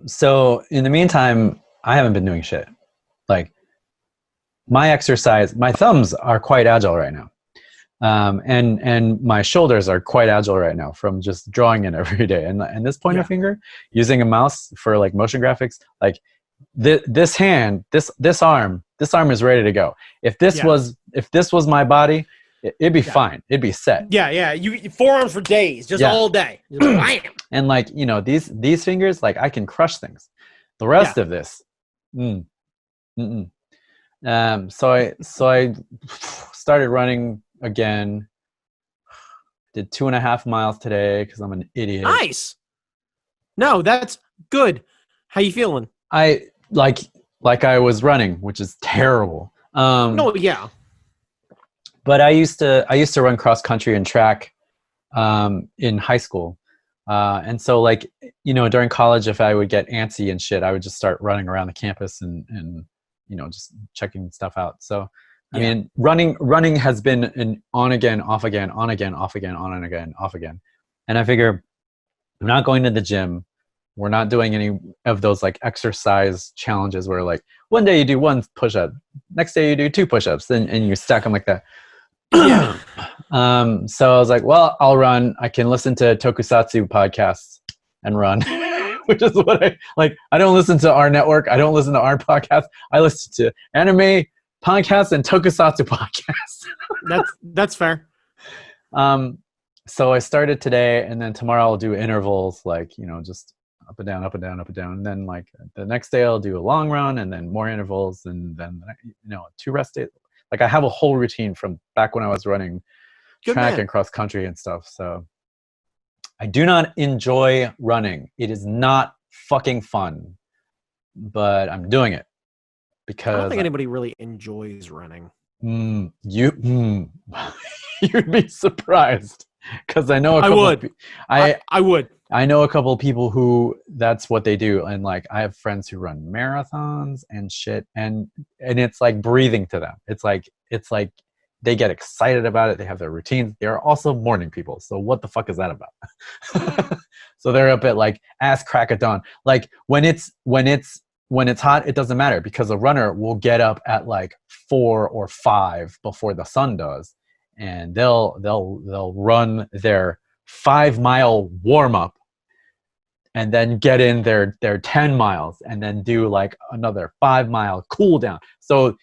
so in the meantime, I haven't been doing shit. Like, my exercise, my thumbs are quite agile right now. And my shoulders are quite agile right now from just drawing it every day. And this pointer finger, using a mouse for like motion graphics, like this hand, this arm is ready to go. If this was my body, It'd be fine. It'd be set. Yeah. You forearms for days, just all day. Just bam. And like, these fingers, like I can crush things. The rest of this, So I started running again. Did 2.5 miles today because I'm an idiot. Nice. No, that's good. How you feeling? I like I was running, which is terrible. No, yeah. But I used to run cross country and track in high school. And so like, during college, if I would get antsy and shit, I would just start running around the campus and just checking stuff out. So, I mean, running has been an on again, off again, on again, off again, on and again, off again. And I figure I'm not going to the gym. We're not doing any of those like exercise challenges where like one day you do 1 push-up, next day you do 2 push-ups, and you stack them like that. Yeah. So I was like, well, I'll run. I can listen to tokusatsu podcasts and run, which is what I like. I don't listen to our network. I don't listen to our podcast. I listen to anime podcasts and tokusatsu podcasts. That's fair. So I started today, and then tomorrow I'll do intervals, like, just up and down, up and down, up and down. And then like the next day I'll do a long run and then more intervals, and then, 2 rest days. Like I have a whole routine from back when I was running track and cross country and stuff. So I do not enjoy running. It is not fucking fun, but I'm doing it because I don't think anybody really enjoys running. You'd be surprised because I know I would. I know a couple of people who that's what they do, and like I have friends who run marathons and shit, and it's like breathing to them. It's like they get excited about it. They have their routines. They are also morning people. So what the fuck is that about? So they're up at like ass crack of dawn. Like when it's hot, it doesn't matter because a runner will get up at like 4 or 5 before the sun does, and they'll run their 5-mile warm up and then get in their 10 miles and then do like another 5-mile cool down. So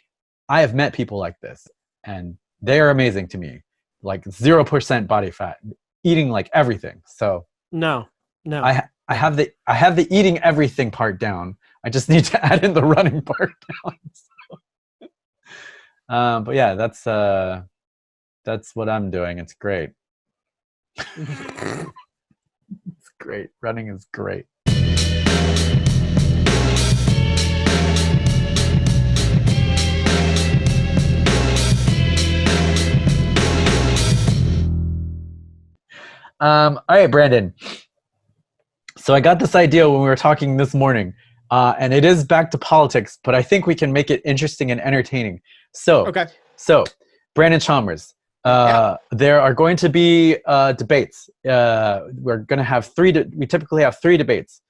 I have met people like this, and they are amazing to me. Like 0% body fat, eating like everything. So no. I have the eating everything part down. I just need to add in the running part down. So. But yeah, that's what I'm doing. It's great. It's great. Running is great. All right, Brandon. So I got this idea when we were talking this morning, and it is back to politics, but I think we can make it interesting and entertaining. So, okay. So Brandon Chalmers, there are going to be debates. We're going to have we typically have 3 debates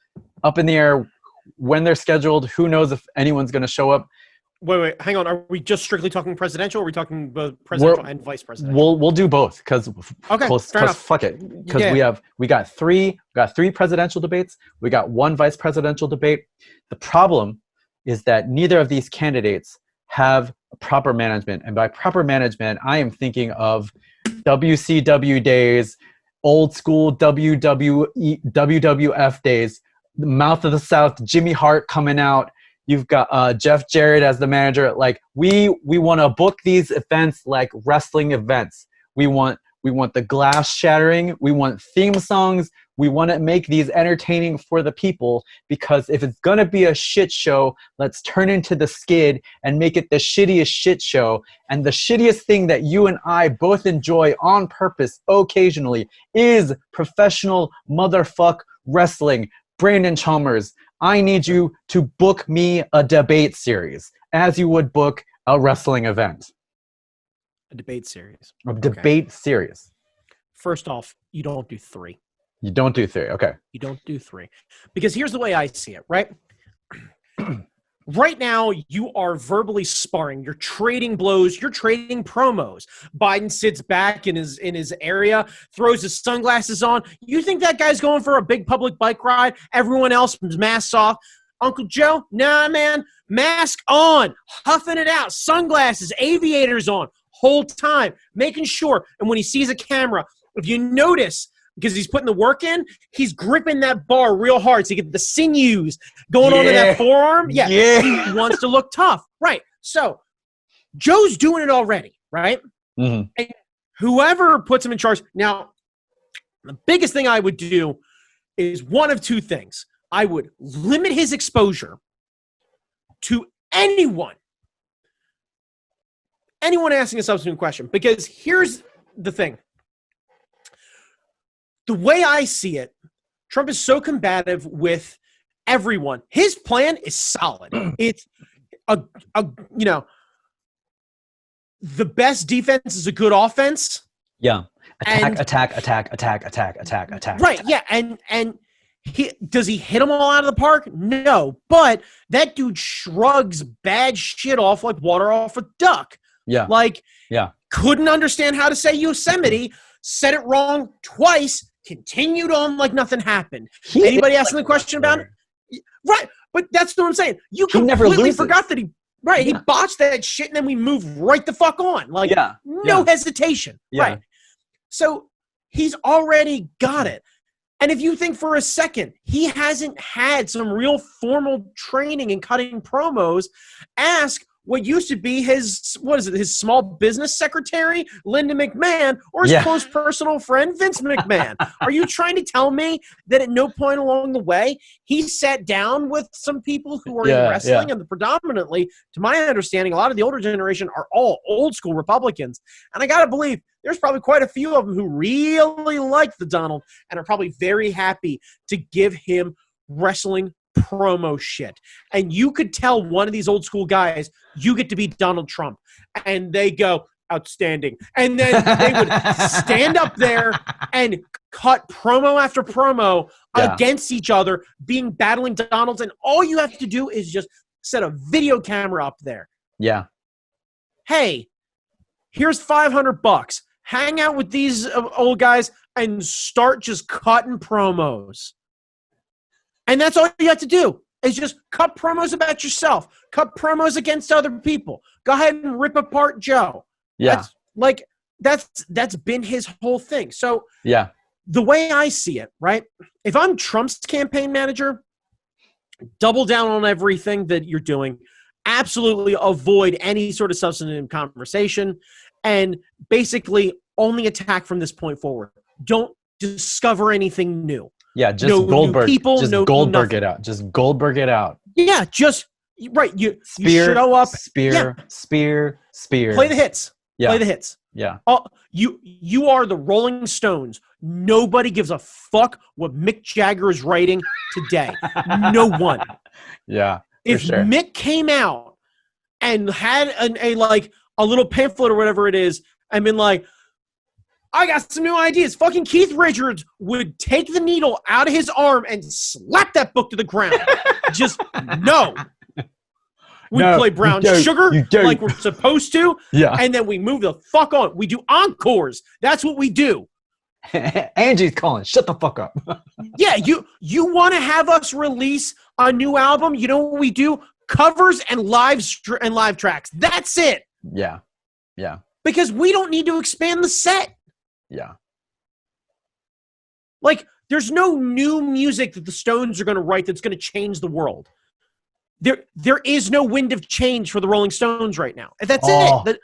up in the air when they're scheduled. Who knows if anyone's going to show up? Wait, hang on. Are we just strictly talking presidential, or are we talking both presidential and vice presidential? We'll do both because fuck it. Because we got 3 presidential debates. We got 1 vice presidential debate. The problem is that neither of these candidates have proper management, and by proper management, I am thinking of WCW days, old school WWF days, the Mouth of the South, Jimmy Hart coming out. You've got Jeff Jarrett as the manager. Like we want to book these events like wrestling events. We want the glass shattering. We want theme songs. We want to make these entertaining for the people, because if it's going to be a shit show, let's turn into the skid and make it the shittiest shit show. And the shittiest thing that you and I both enjoy on purpose occasionally is professional motherfuck wrestling. Brandon Chalmers, I need you to book me a debate series as you would book a wrestling event. A debate series. A debate series. First off, you don't do 3. You don't do 3. Okay. You don't do 3. Because here's the way I see it, right? Right now, you are verbally sparring. You're trading blows. You're trading promos. Biden sits back in his area, throws his sunglasses on. You think that guy's going for a big public bike ride? Everyone else masks off. Uncle Joe? Nah, man. Mask on. Huffing it out. Sunglasses. Aviators on. whole time, making sure. And when he sees a camera, if you notice, because he's putting the work in, he's gripping that bar real hard to get the sinews going onto that forearm. Yeah. He wants to look tough. Right. So Joe's doing it already, right? Mm-hmm. And whoever puts him in charge. Now, the biggest thing I would do is one of two things. I would limit his exposure to anyone asking a substantive question. Because here's the thing. The way I see it, Trump is so combative with everyone. His plan is solid. It's the best defense is a good offense. Yeah. Attack. Right. Yeah. And does he hit them all out of the park? No. But that dude shrugs bad shit off like water off a duck. Yeah. Couldn't understand how to say Yosemite, said it wrong twice, continued on like nothing happened. Anybody asking the question about it? Right. But that's what I'm saying. You completely forgot that he botched that shit, and then we move right the fuck on. No hesitation. Yeah. Right. So he's already got it. And if you think for a second he hasn't had some real formal training in cutting promos, ask what used to be his small business secretary, Linda McMahon, or his close personal friend, Vince McMahon. Are you trying to tell me that at no point along the way he sat down with some people who are in wrestling? And predominantly, to my understanding, a lot of the older generation are all old school Republicans. And I got to believe there's probably quite a few of them who really like the Donald and are probably very happy to give him wrestling promo shit. And you could tell one of these old school guys, you get to be Donald Trump. And they go, outstanding. And then they would stand up there and cut promo after promo against each other, battling Donalds. And all you have to do is just set a video camera up there. Yeah. Hey, here's $500. Hang out with these old guys and start just cutting promos. And that's all you have to do is just cut promos about yourself. Cut promos against other people. Go ahead and rip apart Joe. Yeah. That's been his whole thing. So the way I see it, right, if I'm Trump's campaign manager, double down on everything that you're doing. Absolutely avoid any sort of substantive conversation and basically only attack from this point forward. Don't discover anything new. Yeah, just Goldberg. Goldberg it out. Just Goldberg it out. Yeah, you show up. Spear. Play the hits. Yeah. Play the hits. Yeah. You are the Rolling Stones. Nobody gives a fuck what Mick Jagger is writing today. No one. Yeah. If Mick came out and had a little pamphlet or whatever it is, and been like, I got some new ideas. Fucking Keith Richards would take the needle out of his arm and slap that book to the ground. Just no. We play Brown Sugar like we're supposed to. Yeah. And then we move the fuck on. We do encores. That's what we do. Angie's calling. Shut the fuck up. Yeah, you want to have us release a new album? You know what we do? Covers and live tracks. That's it. Yeah. Yeah. Because we don't need to expand the set. Yeah. There's no new music that the Stones are going to write that's going to change the world. There is no wind of change for the Rolling Stones right now. That's it.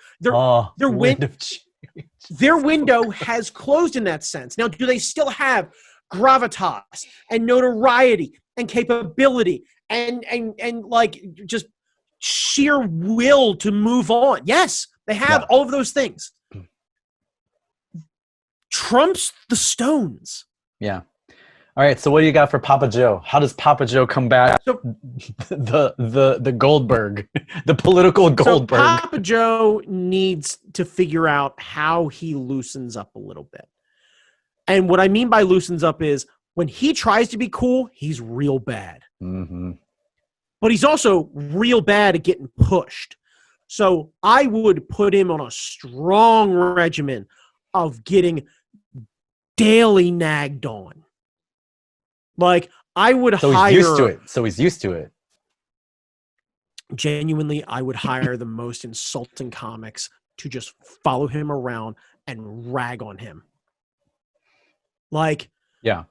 Their window has closed in that sense. Now, do they still have gravitas and notoriety and capability and just sheer will to move on? Yes, they have all of those things. Trump's the Stones. Yeah. All right. So what do you got for Papa Joe? How does Papa Joe combat the Goldberg, the political Goldberg? So Papa Joe needs to figure out how he loosens up a little bit. And what I mean by loosens up is when he tries to be cool, he's real bad. Mm-hmm. But he's also real bad at getting pushed. So I would put him on a strong regimen of getting daily nagged on. I would hire... he's used to it. So he's used to it. Genuinely, I would hire the most insulting comics to just follow him around and rag on him. Like, yeah.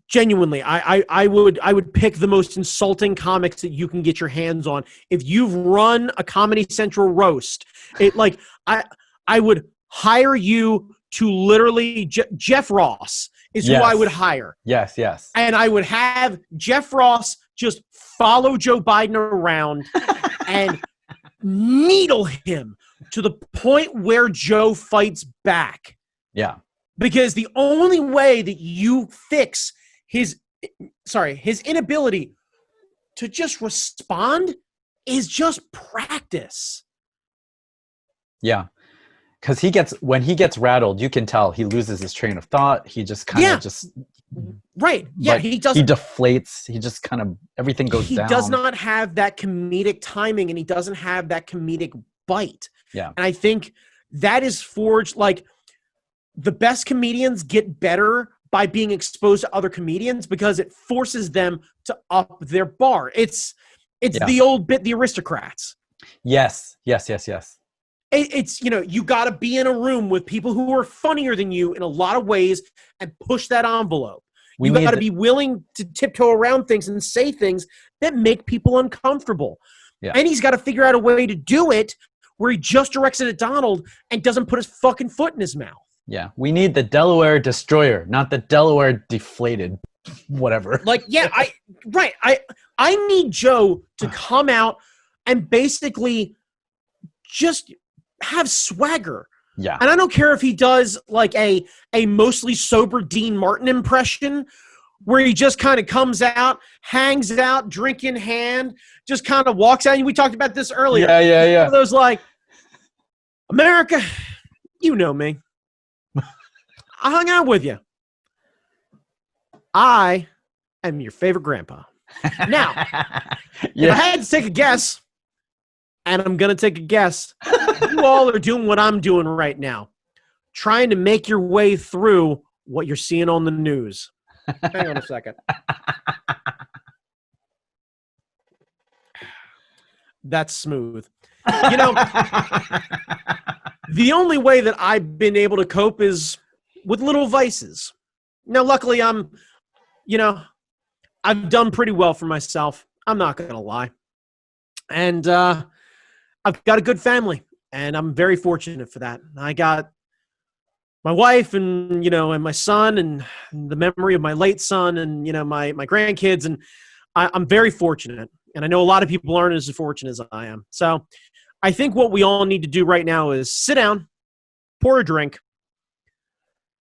Genuinely, I would pick the most insulting comics that you can get your hands on. If you've run a Comedy Central roast, I would hire you to literally Jeff Ross is who I would hire. Yes, yes. And I would have Jeff Ross just follow Joe Biden around and needle him to the point where Joe fights back. Yeah. Because the only way that you fix his inability to just respond is just practice. Yeah. Because when he gets rattled, you can tell he loses his train of thought. He just kind of right. Yeah, he deflates. He just kind of everything goes down. He does not have that comedic timing, and he doesn't have that comedic bite. Yeah. And I think that is forged. Like, the best comedians get better by being exposed to other comedians because it forces them to up their bar. It's the old bit, the aristocrats. Yes. It's, you got to be in a room with people who are funnier than you in a lot of ways and push that envelope. You got to be willing to tiptoe around things and say things that make people uncomfortable. Yeah. And he's got to figure out a way to do it where he just directs it at Donald and doesn't put his fucking foot in his mouth. Yeah. We need the Delaware Destroyer, not the Delaware Deflated whatever. Like, yeah, I need Joe to come out and basically just have swagger. Yeah. And I don't care if he does like a mostly sober Dean Martin impression where he just kind of comes out, hangs out, drink in hand, just kind of walks out. And we talked about this earlier. Yeah. One of those like, America, you know me. I hung out with you. I am your favorite grandpa. Now, if I had to take a guess, and I'm going to take a guess, you all are doing what I'm doing right now, trying to make your way through what you're seeing on the news. Hang on a second. That's smooth. The only way that I've been able to cope is with little vices. Now, luckily, I've done pretty well for myself. I'm not going to lie. And I've got a good family, and I'm very fortunate for that. I got my wife and my son and the memory of my late son and, my grandkids. And I'm very fortunate. And I know a lot of people aren't as fortunate as I am. So I think what we all need to do right now is sit down, pour a drink,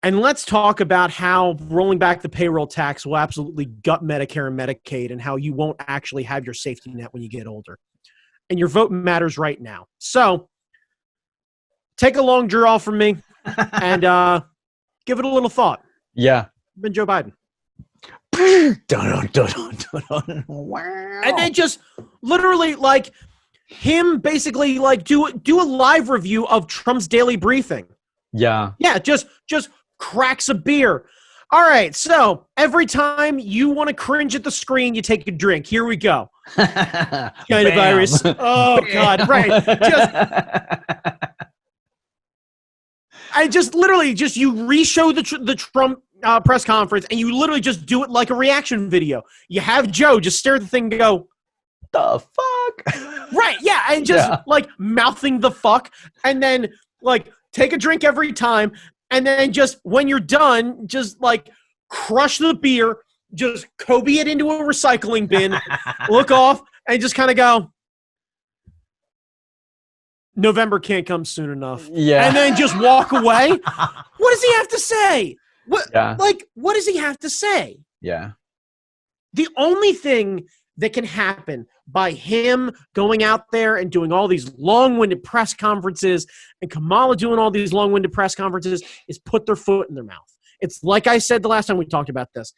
and let's talk about how rolling back the payroll tax will absolutely gut Medicare and Medicaid and how you won't actually have your safety net when you get older. And your vote matters right now. So take a long draw from me and give it a little thought. Yeah. Been Joe Biden. Wow. And then just literally like him basically like do a live review of Trump's daily briefing. Yeah. Yeah, just cracks a beer. All right, so every time you want to cringe at the screen, you take a drink. Here we go. China virus. Oh, God, right. You re-show the Trump press conference, and you literally just do it like a reaction video. You have Joe just stare at the thing and go, the fuck? Right, yeah, and just like mouthing the fuck, and then like take a drink every time. And then just when you're done, just like crush the beer, just Kobe it into a recycling bin, look off, and just kind of go, November can't come soon enough. Yeah. And then just walk away. What does he have to say? What does he have to say? Yeah. The only thing that can happen by him going out there and doing all these long-winded press conferences and Kamala doing all these long-winded press conferences is put their foot in their mouth. It's like I said the last time we talked about this.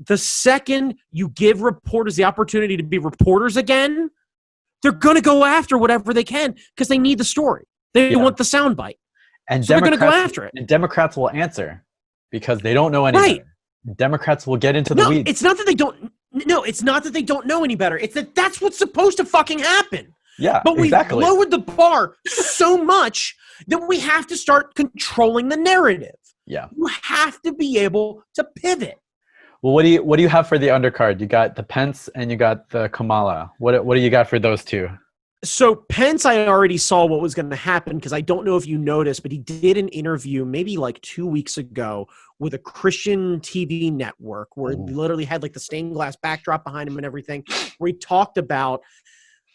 The second you give reporters the opportunity to be reporters again, they're going to go after whatever they can because they need the story. They want the soundbite. And so they're going to go after it. And Democrats will answer because they don't know any better. Democrats will get into the weeds. It's not that they don't. No, it's not that they don't know any better. It's that that's what's supposed to fucking happen. Yeah, but we've exactly. lowered the bar so much that we have to start controlling the narrative. Yeah. You have to be able to pivot. Well, what do you have for the undercard? You got the Pence and you got the Kamala. What do you got for those two? So Pence, I already saw what was going to happen because I don't know if you noticed, but he did an interview maybe like 2 weeks ago with a Christian TV network where he literally had like the stained glass backdrop behind him and everything, where he talked about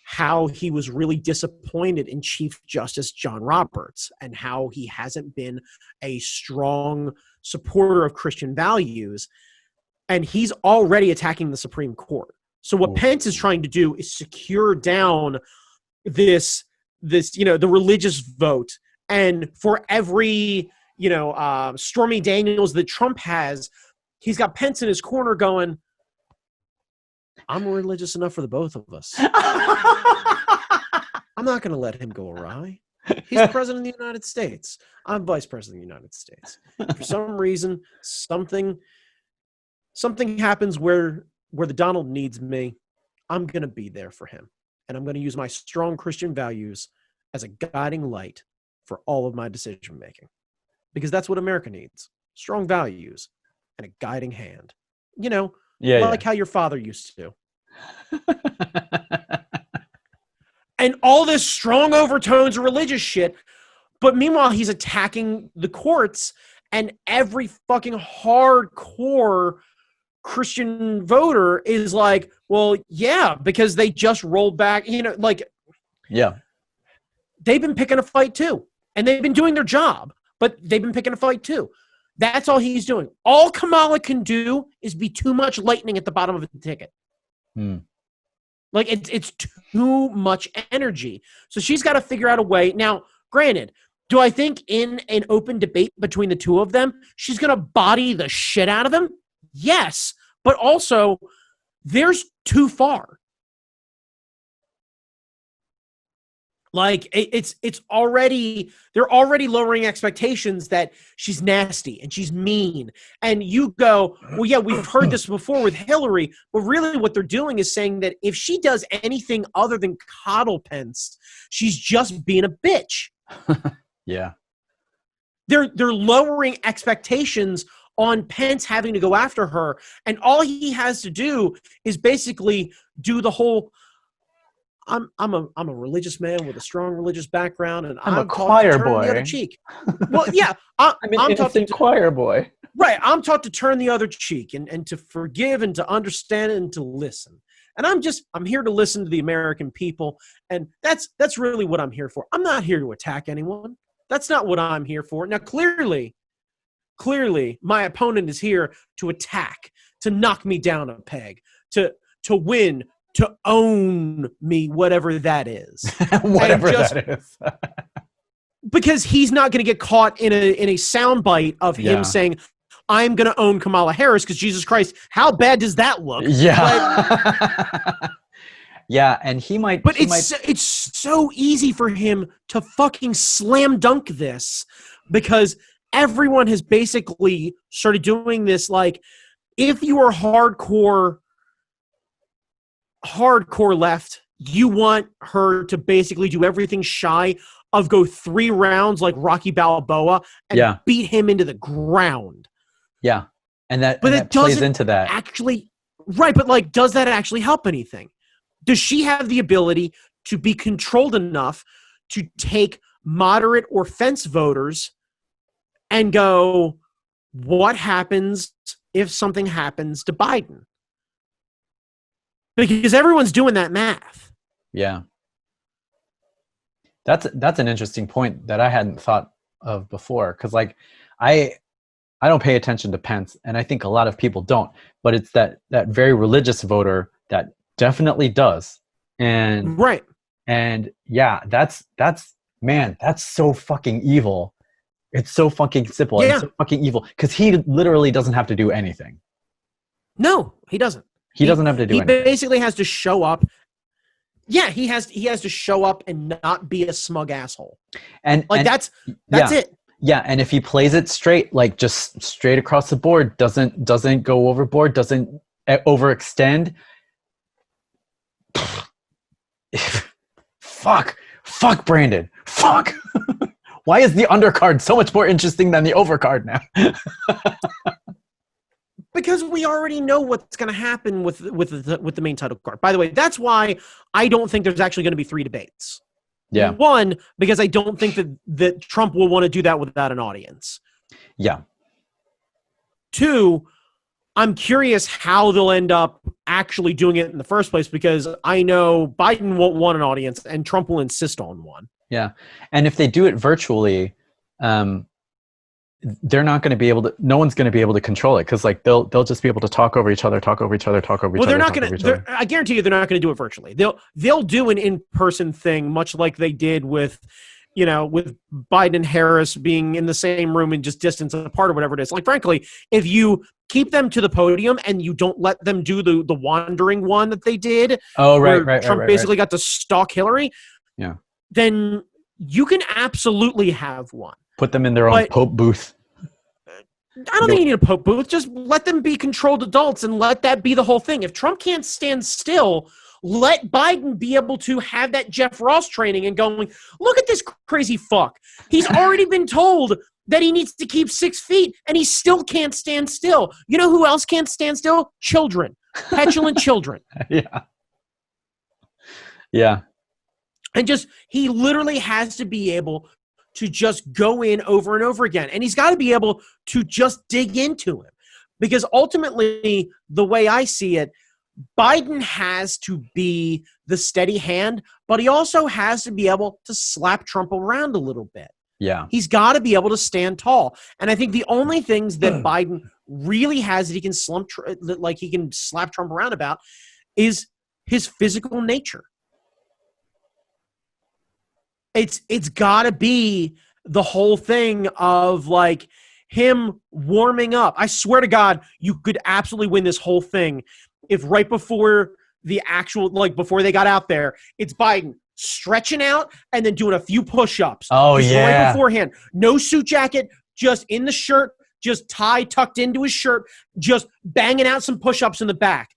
how he was really disappointed in Chief Justice John Roberts and how he hasn't been a strong supporter of Christian values. And he's already attacking the Supreme Court. So what Pence is trying to do is secure down this the religious vote, and for every Stormy Daniels that Trump has, he's got Pence in his corner going, I'm religious enough for the both of us. I'm not going to let him go awry. He's the president of the United States. I'm vice president of the United States. For some reason, something happens where the Donald needs me. I'm going to be there for him. And I'm going to use my strong Christian values as a guiding light for all of my decision making. Because that's what America needs. Strong values and a guiding hand. How your father used to. And all this strong overtones of religious shit. But meanwhile, he's attacking the courts, and every fucking hardcore Christian voter is like, well, yeah, because they just rolled back, yeah, they've been picking a fight too, and they've been doing their job, but they've been picking a fight too. That's all he's doing. All Kamala can do is be too much lightning at the bottom of the ticket. Like it's too much energy. So she's got to figure out a way. Now, granted, do I think in an open debate between the two of them, she's going to body the shit out of him? Yes, but also there's too far. Like it's already, they're already lowering expectations that she's nasty and she's mean. And you go, well, yeah, we've heard this before with Hillary, but really what they're doing is saying that if she does anything other than coddle Pence, she's just being a bitch. Yeah. They're lowering expectations on Pence having to go after her, and all he has to do is basically do the whole I'm a religious man with a strong religious background, and I'm a choir boy. The other cheek. Well, yeah, I'm taught to choir boy. Right, I'm taught to turn the other cheek and to forgive and to understand and to listen. And I'm here to listen to the American people, and that's really what I'm here for. I'm not here to attack anyone. That's not what I'm here for. Now, clearly, my opponent is here to attack, to knock me down a peg, to win, to own me, whatever that is. Whatever that is. Because he's not going to get caught in a soundbite of him saying, I'm going to own Kamala Harris, because Jesus Christ, how bad does that look? Yeah. Yeah, and he might. But it's so easy for him to fucking slam dunk this, because everyone has basically started doing this. Like, if you are hardcore left, you want her to basically do everything shy of go 3 rounds like Rocky Balboa and beat him into the ground. Yeah, and that plays into that. Actually, right, but like, does that actually help anything? Does she have the ability to be controlled enough to take moderate or fence voters and go, what happens if something happens to Biden? Because everyone's doing that math. Yeah. That's an interesting point that I hadn't thought of before. Because like I don't pay attention to Pence, and I think a lot of people don't. But it's that very religious voter that definitely does. And right. And yeah, that's so fucking evil. It's so fucking simple. Yeah. It's so fucking evil. Because he literally doesn't have to do anything. No, he doesn't. He doesn't have to do anything. He basically has to show up. Yeah, he has to show up and not be a smug asshole. And like that's it. Yeah, and if he plays it straight, like just straight across the board, doesn't go overboard, doesn't overextend, fuck, Brandon, fuck. Why is the undercard so much more interesting than the overcard now? Because we already know what's going to happen with the main title card. By the way, that's why I don't think there's actually going to be 3 debates. Yeah. One, because I don't think that Trump will want to do that without an audience. Yeah. 2, I'm curious how they'll end up actually doing it in the first place, because I know Biden won't want an audience and Trump will insist on one. Yeah. And if they do it virtually, they're not going to be able to, no one's going to be able to control it, because like they'll just be able to talk over each other. Well, they're not going to, I guarantee you they're not going to do it virtually. They'll do an in-person thing, much like they did with Biden and Harris being in the same room and just distance apart or whatever it is. Like, frankly, if you keep them to the podium and you don't let them do the wandering one that they did, Trump basically got to stalk Hillary, then you can absolutely have one. Put them in their own Pope booth. I don't think you need a Pope booth. Just let them be controlled adults and let that be the whole thing. If Trump can't stand still, let Biden be able to have that Jeff Ross training and going, look at this crazy fuck. He's already been told that he needs to keep 6 feet, and he still can't stand still. You know who else can't stand still? Children. Petulant children. Yeah. And he literally has to be able to just go in over and over again. And he's got to be able to just dig into him. Because ultimately, the way I see it, Biden has to be the steady hand, but he also has to be able to slap Trump around a little bit. Yeah. He's got to be able to stand tall. And I think the only things that Biden really has that he can slap Trump around about is his physical nature. It's got to be the whole thing of like him warming up. I swear to God, you could absolutely win this whole thing if right before the actual, like before they got out there, it's Biden stretching out and then doing a few push-ups. Oh, just right beforehand. No suit jacket, just in the shirt, just tie tucked into his shirt, just banging out some push-ups in the back.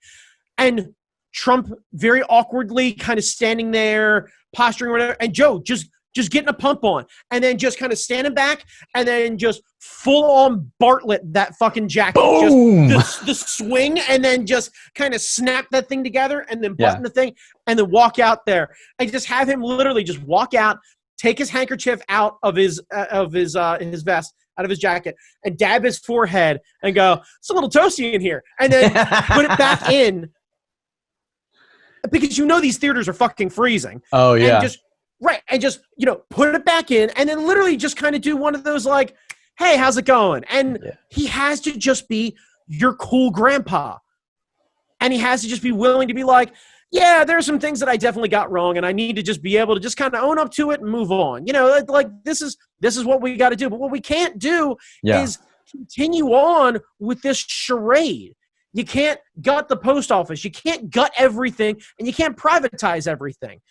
And Trump very awkwardly kind of standing there, posturing or whatever, and Joe just getting a pump on, and then just kind of standing back, and then just full-on Bartlett that fucking jacket. Boom! Just the swing, and then just kind of snap that thing together, and then button the thing, and then walk out there. And just have him literally just walk out, take his handkerchief out of his vest, out of his jacket, and dab his forehead, and go, it's a little toasty in here, and then put it back in. Because these theaters are fucking freezing. Oh, yeah. And just, put it back in, and then literally just kind of do one of those like, hey, how's it going? And he has to just be your cool grandpa. And he has to just be willing to be like, yeah, there's some things that I definitely got wrong, and I need to just be able to just kind of own up to it and move on. Like this is what we got to do. But what we can't do is continue on with this charade. You can't gut the post office. You can't gut everything, and you can't privatize everything.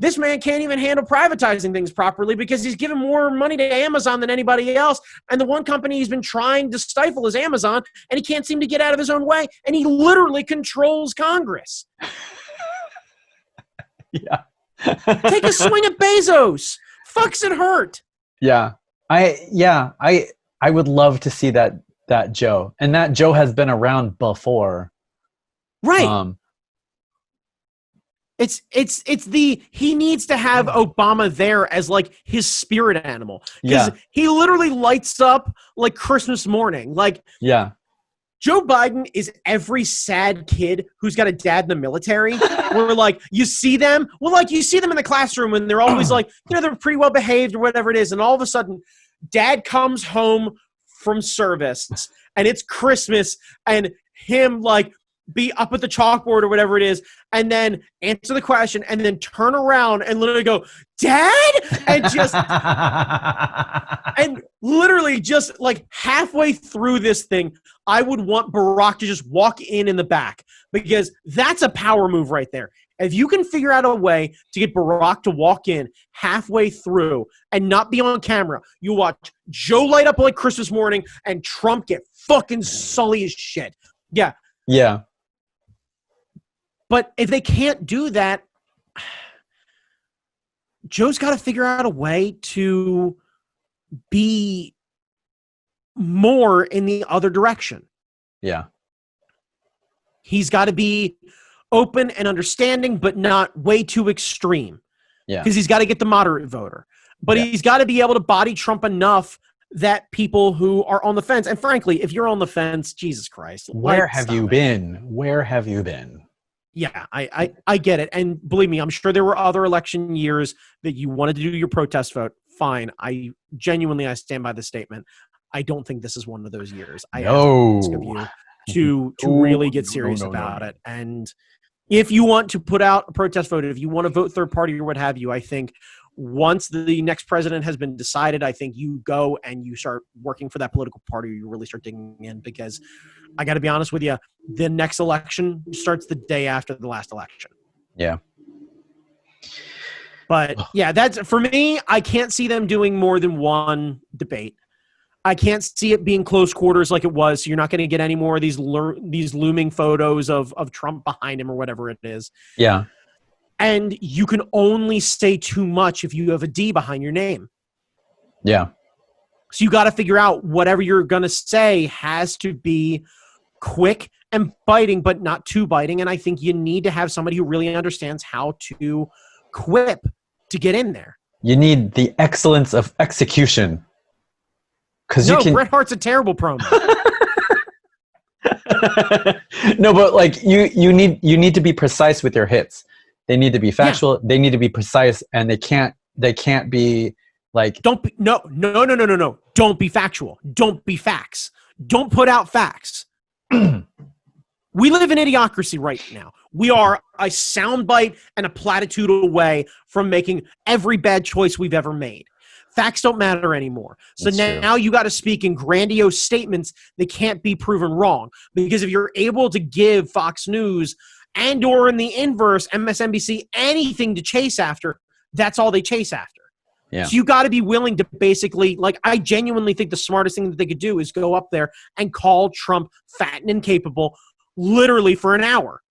This man can't even handle privatizing things properly because he's giving more money to Amazon than anybody else. And the one company he's been trying to stifle is Amazon, and he can't seem to get out of his own way. And he literally controls Congress. Take a swing at Bezos. Fucks it hurt. Yeah. I would love to see that Joe. And that Joe has been around before. Right. He needs to have Obama there as like his spirit animal. Because he literally lights up like Christmas morning. Like, Joe Biden is every sad kid who's got a dad in the military where like you see them in the classroom and they're always like, they're pretty well behaved or whatever it is. And all of a sudden dad comes home from service and it's Christmas and him like be up at the chalkboard or whatever it is, and then answer the question, and then turn around and literally go, Dad? And just, and literally just like halfway through this thing, I would want Barack to just walk in the back, because that's a power move right there. If you can figure out a way to get Barack to walk in halfway through and not be on camera, you watch Joe light up like Christmas morning and Trump get fucking sully as shit. Yeah. Yeah. But if they can't do that, Joe's got to figure out a way to be more in the other direction. Yeah. He's got to be open and understanding, but not way too extreme. Yeah. Because he's got to get the moderate voter. But he's got to be able to body Trump enough that people who are on the fence, and frankly, if you're on the fence, Jesus Christ. Where have you been? Where have you been? Yeah, I get it. And believe me, I'm sure there were other election years that you wanted to do your protest vote. Fine. I stand by the statement. I don't think this is one of those years. I ask of you to really get serious about it. And if you want to put out a protest vote, if you want to vote third party or what have you, I think once the next president has been decided, I think you go and you start working for that political party. You really start digging in, because I got to be honest with you, the next election starts the day after the last election. Yeah. But yeah, that's for me. I can't see them doing more than one debate. I can't see it being close quarters like it was. So you're not going to get any more of these looming photos of Trump behind him or whatever it is. Yeah. And you can only say too much if you have a D behind your name. Yeah. So you got to figure out whatever you're going to say has to be quick and biting, but not too biting. And I think you need to have somebody who really understands how to quip to get in there. You need the excellence of execution. Bret Hart's a terrible promo. No, but like you need to be precise with your hits. They need to be factual. Yeah. They need to be precise, and they can't be like. No. Don't be factual. Don't be facts. Don't put out facts. We live in idiocracy right now. We are a soundbite and a platitude away from making every bad choice we've ever made. Facts don't matter anymore. So now you got to speak in grandiose statements that can't be proven wrong. Because if you're able to give Fox News and or in the inverse, MSNBC, anything to chase after, that's all they chase after. Yeah. So you got to be willing to basically, like, I genuinely think the smartest thing that they could do is go up there and call Trump fat and incapable literally for an hour.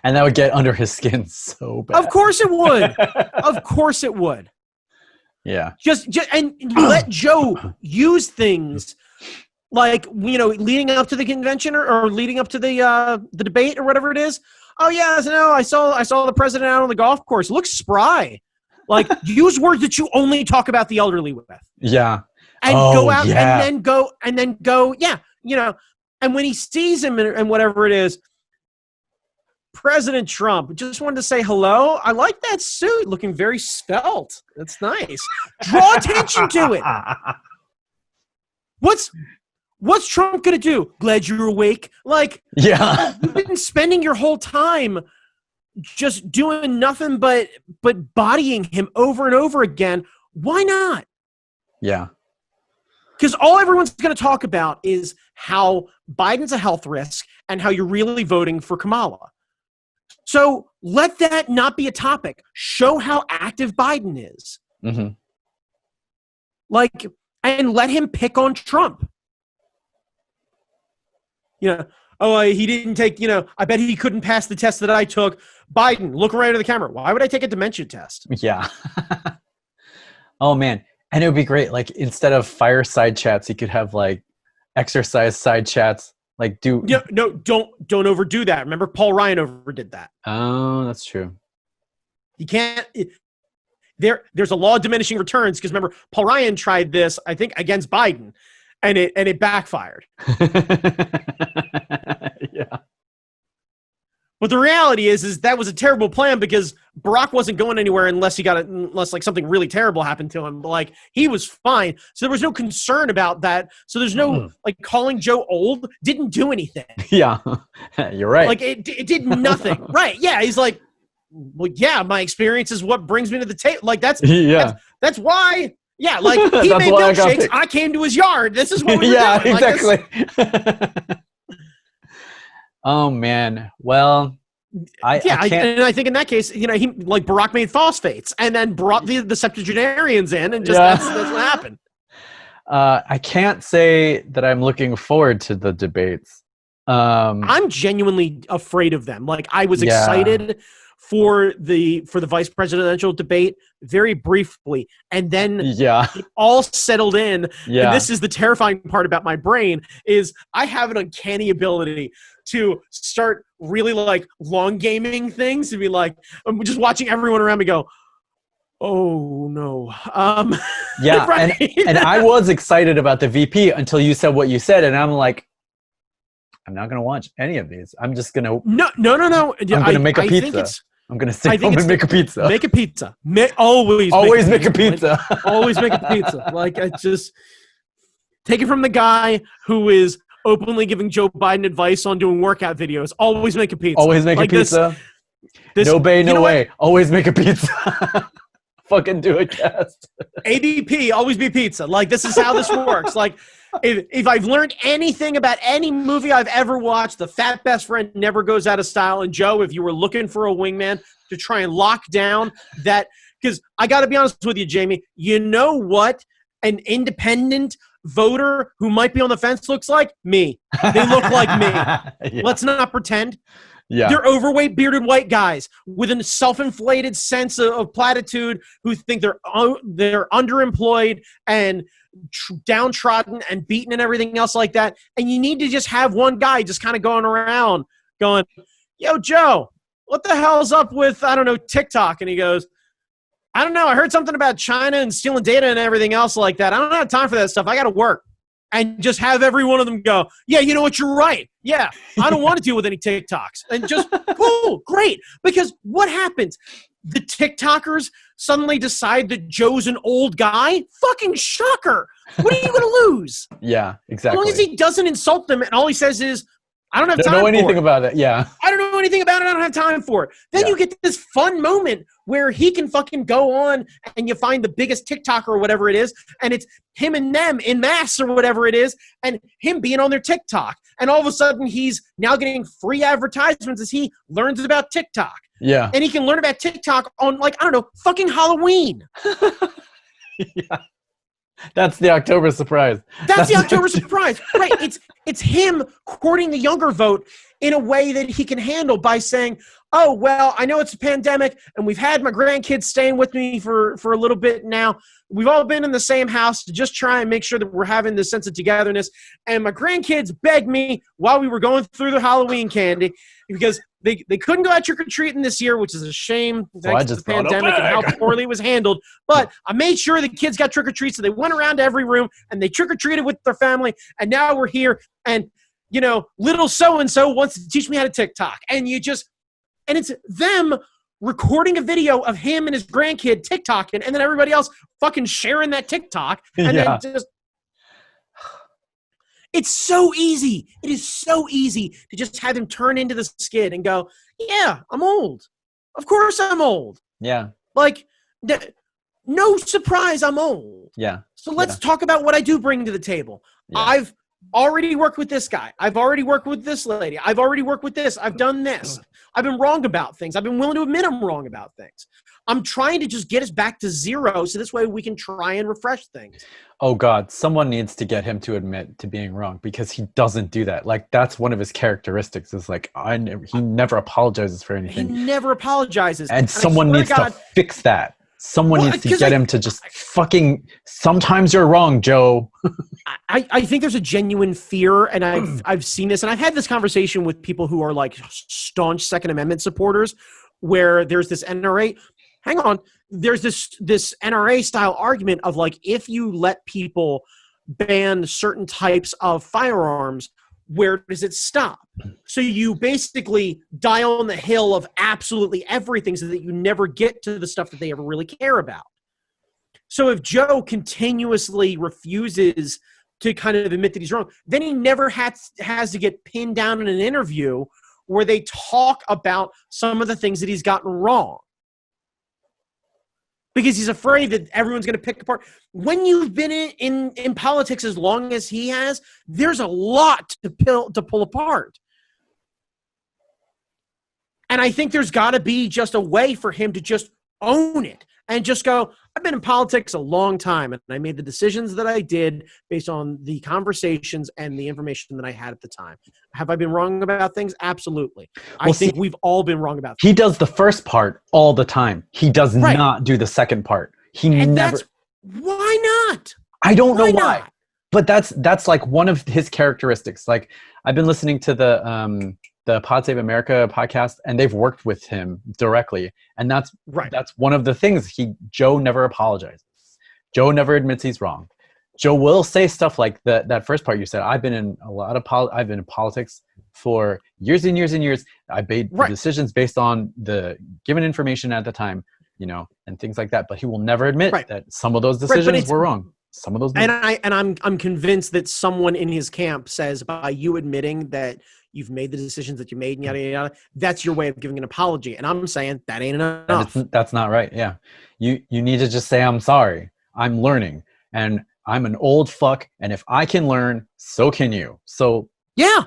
And that would get under his skin so bad. Of course it would. Of course it would. Yeah. Just and let Joe use things like, leading up to the convention or leading up to the debate or whatever it is. Oh yeah, I saw the president out on the golf course. Looks spry. Like, use words that you only talk about the elderly with. Yeah. And go out and then go. Yeah. And when he sees him and whatever it is, President Trump, just wanted to say hello. I like that suit, looking very svelte. That's nice. Draw attention to it. What's Trump gonna do? Glad you're awake. Like, yeah, you've been spending your whole time just doing nothing but bodying him over and over again. Why not? Yeah. Because all everyone's going to talk about is how Biden's a health risk and how you're really voting for Kamala. So let that not be a topic. Show how active Biden is. Mm-hmm. And let him pick on Trump. He didn't take, I bet he couldn't pass the test that I took. Biden, look right at the camera. Why would I take a dementia test? Yeah. Oh, man. And it would be great. Like, instead of fireside chats, you could have like exercise side chats. Like, don't overdo that. Remember, Paul Ryan overdid that. Oh, that's true. You can't. There's a law of diminishing returns, because remember, Paul Ryan tried this, I think, against Biden, and it backfired. Yeah. But the reality is that was a terrible plan, because Barack wasn't going anywhere unless like something really terrible happened to him. But like, he was fine. So there was no concern about that. So there's no like calling Joe old didn't do anything. Yeah. You're right. Like it did nothing. Right. Yeah. He's like, well, yeah, my experience is what brings me to the table. Like that's why. Yeah. Like he made milkshakes. I came to his yard. This is what we were doing. Exactly. Oh man. Well, I and I think in that case, he like Barack made phosphates and then brought the septuagenarians in, and that's what happened. I can't say that I'm looking forward to the debates. I'm genuinely afraid of them. Like, I was excited for the vice presidential debate very briefly, and then it all settled in. And this is the terrifying part about my brain, is I have an uncanny ability to start really like long gaming things, to be like, I'm just watching everyone around me go, oh no. Right? and I was excited about the VP until you said what you said, and I'm like, I'm not gonna watch any of these. I'm just gonna no. I'm gonna make a pizza. I'm gonna stay home and make a pizza. Make a pizza. Always make a pizza. Always make a pizza. Like, I just take it from the guy who is openly giving Joe Biden advice on doing workout videos. Always make a pizza. Always make a pizza. No bay, no way. Always make a pizza. Fucking do it, cast. ABP, always be pizza. Like, this is how this works. Like, if I've learned anything about any movie I've ever watched, the fat best friend never goes out of style. And Joe, if you were looking for a wingman to try and lock down that, because I got to be honest with you, Jamie, you know what an independent voter who might be on the fence looks like? Me. They look like me. Let's not pretend. They're overweight, bearded white guys with a self-inflated sense of platitude who think they're underemployed and downtrodden and beaten and everything else like that. And you need to just have one guy just kind of going around going, yo, Joe, what the hell's up with, I don't know, TikTok? And he goes, I don't know. I heard something about China and stealing data and everything else like that. I don't have time for that stuff. I got to work. And just have every one of them go, yeah, you know what? You're right. Yeah, I don't want to deal with any TikToks. And just, cool, great. Because what happens? The TikTokers suddenly decide that Joe's an old guy? Fucking shocker. What are you going to lose? Yeah, exactly. As long as he doesn't insult them and all he says is, I don't have time for it. Don't know anything about it. Yeah. I don't know anything about it. I don't have time for it. Then you get this fun moment where he can fucking go on and you find the biggest TikToker or whatever it is, and it's him and them in mass or whatever it is, and him being on their TikTok. And all of a sudden he's now getting free advertisements as he learns about TikTok. Yeah. And he can learn about TikTok on, like, I don't know, fucking Halloween. Yeah. That's the October surprise. That's the October surprise. Right. It's him courting the younger vote in a way that he can handle by saying, oh, well, I know it's a pandemic and we've had my grandkids staying with me for a little bit now. We've all been in the same house to just try and make sure that we're having this sense of togetherness. And my grandkids begged me while we were going through the Halloween candy because they couldn't go out trick-or-treating this year, which is a shame thanks to the pandemic and how poorly it was handled. But I made sure the kids got trick-or-treats, so they went around to every room and they trick-or-treated with their family. And now we're here, and, you know, little so-and-so wants to teach me how to TikTok. And it's them recording a video of him and his grandkid TikToking, and then everybody else fucking sharing that TikTok. And then just... It's so easy. It is so easy to just have him turn into the skid and go, yeah, I'm old. Of course I'm old. Yeah. Like, no surprise I'm old. Yeah. So let's talk about what I do bring to the table. Yeah. I've already worked with this guy. I've already worked with this lady. I've already worked with this. I've done this. I've been wrong about things. I've been willing to admit I'm wrong about things. I'm trying to just get us back to zero so this way we can try and refresh things. Oh, God. Someone needs to get him to admit to being wrong because he doesn't do that. Like, that's one of his characteristics is like, he never apologizes for anything. He never apologizes. And someone needs to fix that. Someone needs to get him to just fucking, sometimes you're wrong, Joe. I think there's a genuine fear, and I've seen this, and I've had this conversation with people who are like staunch Second Amendment supporters, where there's this NRA. Hang on, there's this NRA style argument of like, if you let people ban certain types of firearms, where does it stop? So you basically die on the hill of absolutely everything so that you never get to the stuff that they ever really care about. So if Joe continuously refuses to kind of admit that he's wrong, then he never has to get pinned down in an interview where they talk about some of the things that he's gotten wrong. Because he's afraid that everyone's going to pick apart. When you've been in politics as long as he has, there's a lot to pull apart. And I think there's got to be just a way for him to just own it and just go, I've been in politics a long time, and I made the decisions that I did based on the conversations and the information that I had at the time. Have I been wrong about things? Absolutely. I think we've all been wrong about things. He does the first part all the time. He does not do the second part. Why not? I don't know why. But that's like one of his characteristics. Like, I've been listening to the Pod Save America podcast, and they've worked with him directly, and that's one of the things. Joe never apologizes. Joe never admits he's wrong. Joe will say stuff like that first part you said. I've been in politics for years and years and years. I made decisions based on the given information at the time, and things like that. But he will never admit that some of those decisions were wrong. Some of those, I'm convinced that someone in his camp says, by you admitting that you've made the decisions that you made, and yada yada yada, that's your way of giving an apology. And I'm saying that ain't enough. That's not right. Yeah, you need to just say, I'm sorry. I'm learning, and I'm an old fuck, and if I can learn, so can you. So yeah.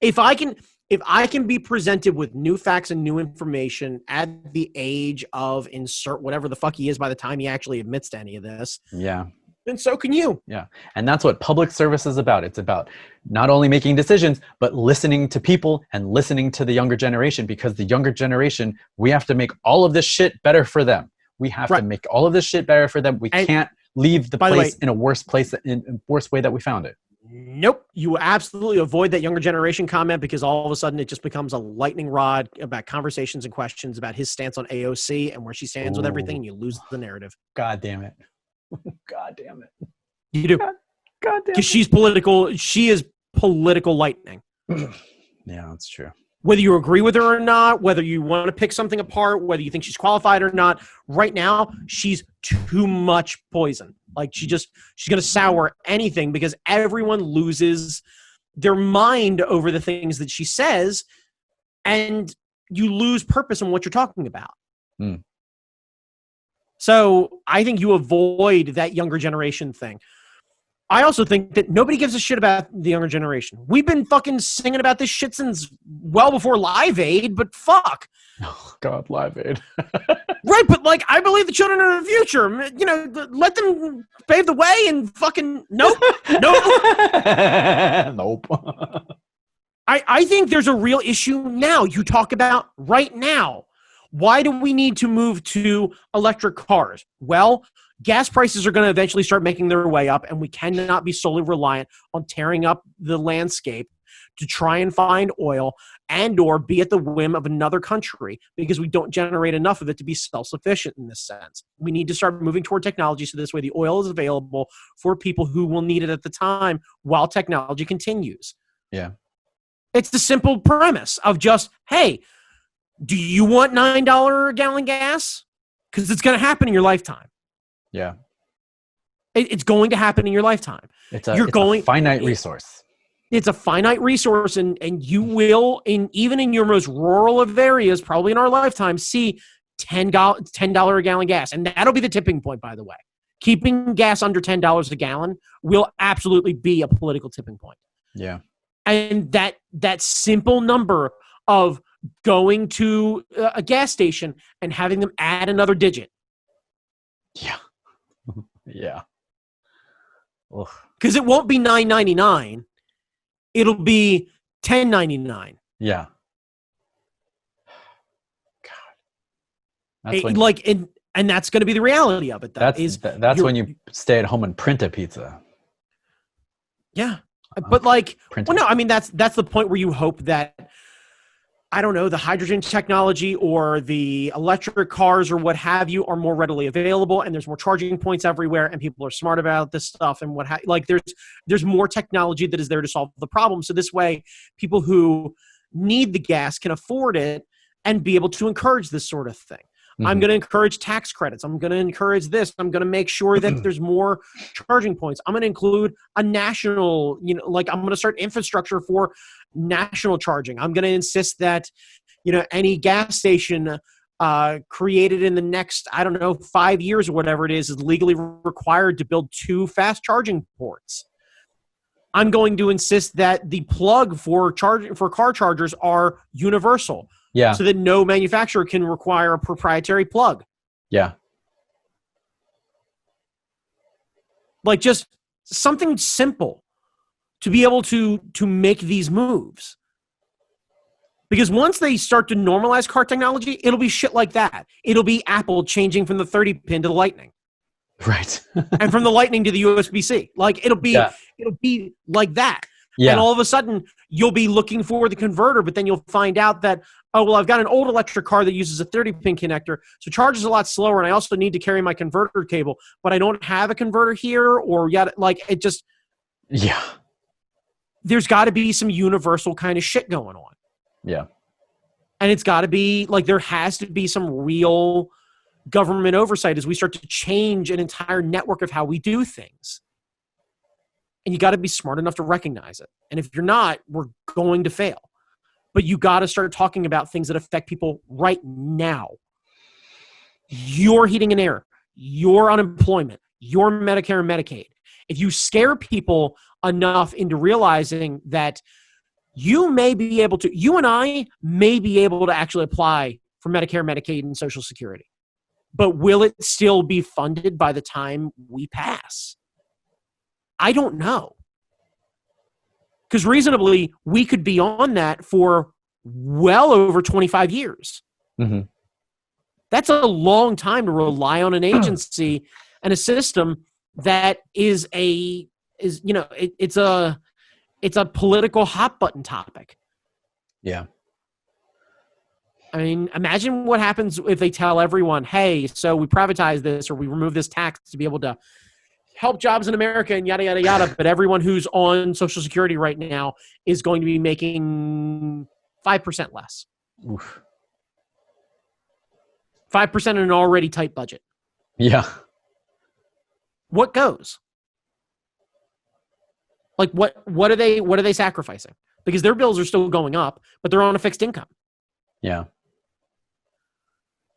If I can be presented with new facts and new information at the age of insert whatever the fuck he is by the time he actually admits to any of this. Yeah. Then so can you. Yeah. And that's what public service is about. It's about not only making decisions, but listening to people and listening to the younger generation, because the younger generation, we have to make all of this shit better for them. We have to make all of this shit better for them. We can't leave the place in a worse place, in a worse way that we found it. Nope. You absolutely avoid that younger generation comment, because all of a sudden it just becomes a lightning rod about conversations and questions about his stance on AOC and where she stands with everything, and you lose the narrative. God damn it. God damn it. You do. God damn it. Because she's political. She is political lightning. Yeah, that's true. Whether you agree with her or not, whether you want to pick something apart, whether you think she's qualified or not, right now, she's too much poison. Like, she's going to sour anything, because everyone loses their mind over the things that she says, and you lose purpose in what you're talking about. Mm. So I think you avoid that younger generation thing. I also think that nobody gives a shit about the younger generation. We've been fucking singing about this shit since well before Live Aid, but fuck. Oh, God, Live Aid. Right, but like, I believe the children are the future. Let them pave the way and fucking, nope. Nope. I think there's a real issue now. You talk about right now. Why do we need to move to electric cars? Well, gas prices are going to eventually start making their way up, and we cannot be solely reliant on tearing up the landscape to try and find oil and or be at the whim of another country, because we don't generate enough of it to be self-sufficient in this sense. We need to start moving toward technology, so this way the oil is available for people who will need it at the time while technology continues. Yeah. It's the simple premise of just, hey, do you want $9 a gallon gas? Because it's going to happen in your lifetime. Yeah. It's going to happen in your lifetime. It's a finite resource. It's a finite resource, and you will, even in your most rural of areas, probably in our lifetime, see $10 a gallon gas. And that'll be the tipping point, by the way. Keeping gas under $10 a gallon will absolutely be a political tipping point. Yeah. And that simple number of going to a gas station and having them add another digit. Yeah. Yeah. Because it won't be $9.99. It'll be $10.99. Yeah. God. And that's going to be the reality of it. That's when you stay at home and print a pizza. Yeah. But that's the point where you hope that, I don't know, the hydrogen technology or the electric cars or what have you are more readily available, and there's more charging points everywhere, and people are smart about this stuff, and there's more technology that is there to solve the problem. So this way, people who need the gas can afford it and be able to encourage this sort of thing. Mm-hmm. I'm going to encourage tax credits. I'm going to encourage this. I'm going to make sure that there's more charging points. I'm going to include a national, I'm going to start infrastructure for national charging. I'm going to insist that, any gas station created in the next, 5 years or whatever it is legally required to build 2 fast charging ports. I'm going to insist that the plug for car chargers are universal. Yeah. So that no manufacturer can require a proprietary plug. Yeah. Like just something simple to be able to make these moves. Because once they start to normalize car technology, it'll be shit like that. It'll be Apple changing from the 30 pin to the Lightning. Right. And from the Lightning to the USB-C. Like it'll be like that. Yeah. And all of a sudden you'll be looking for the converter, but then you'll find out that, oh, well, I've got an old electric car that uses a 30 pin connector. So charge is a lot slower. And I also need to carry my converter cable, but I don't have a converter here or yet. Like it just, yeah, there's got to be some universal kind of shit going on. Yeah. And it's got to be like there has to be some real government oversight as we start to change an entire network of how we do things. And you got to be smart enough to recognize it. And if you're not, we're going to fail. But you got to start talking about things that affect people right now. Your heating and air, your unemployment, your Medicare and Medicaid. If you scare people enough into realizing that you and I may be able to actually apply for Medicare, Medicaid, and Social Security. But will it still be funded by the time we pass? I don't know. Because reasonably, we could be on that for well over 25 years. Mm-hmm. That's a long time to rely on an agency and a system that it's a political hot button topic. Yeah. I mean, imagine what happens if they tell everyone, hey, so we privatize this or we remove this tax to be able to help jobs in America and yada, yada, yada. But everyone who's on Social Security right now is going to be making 5% less. Oof. 5% in an already tight budget. Yeah. What goes? Like what are they sacrificing? Because their bills are still going up, but they're on a fixed income. Yeah.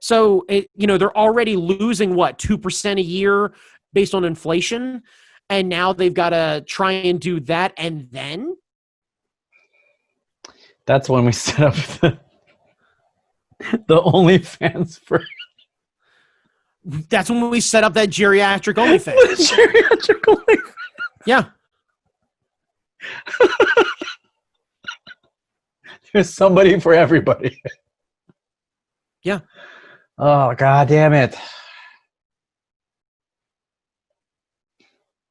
So they're already losing 2% a year based on inflation, and now they've got to try and do that, and then that's when we set up the OnlyFans for. That's when we set up that geriatric OnlyFans. Geriatric OnlyFans. Yeah. There's somebody for everybody. Yeah. Oh, God damn it.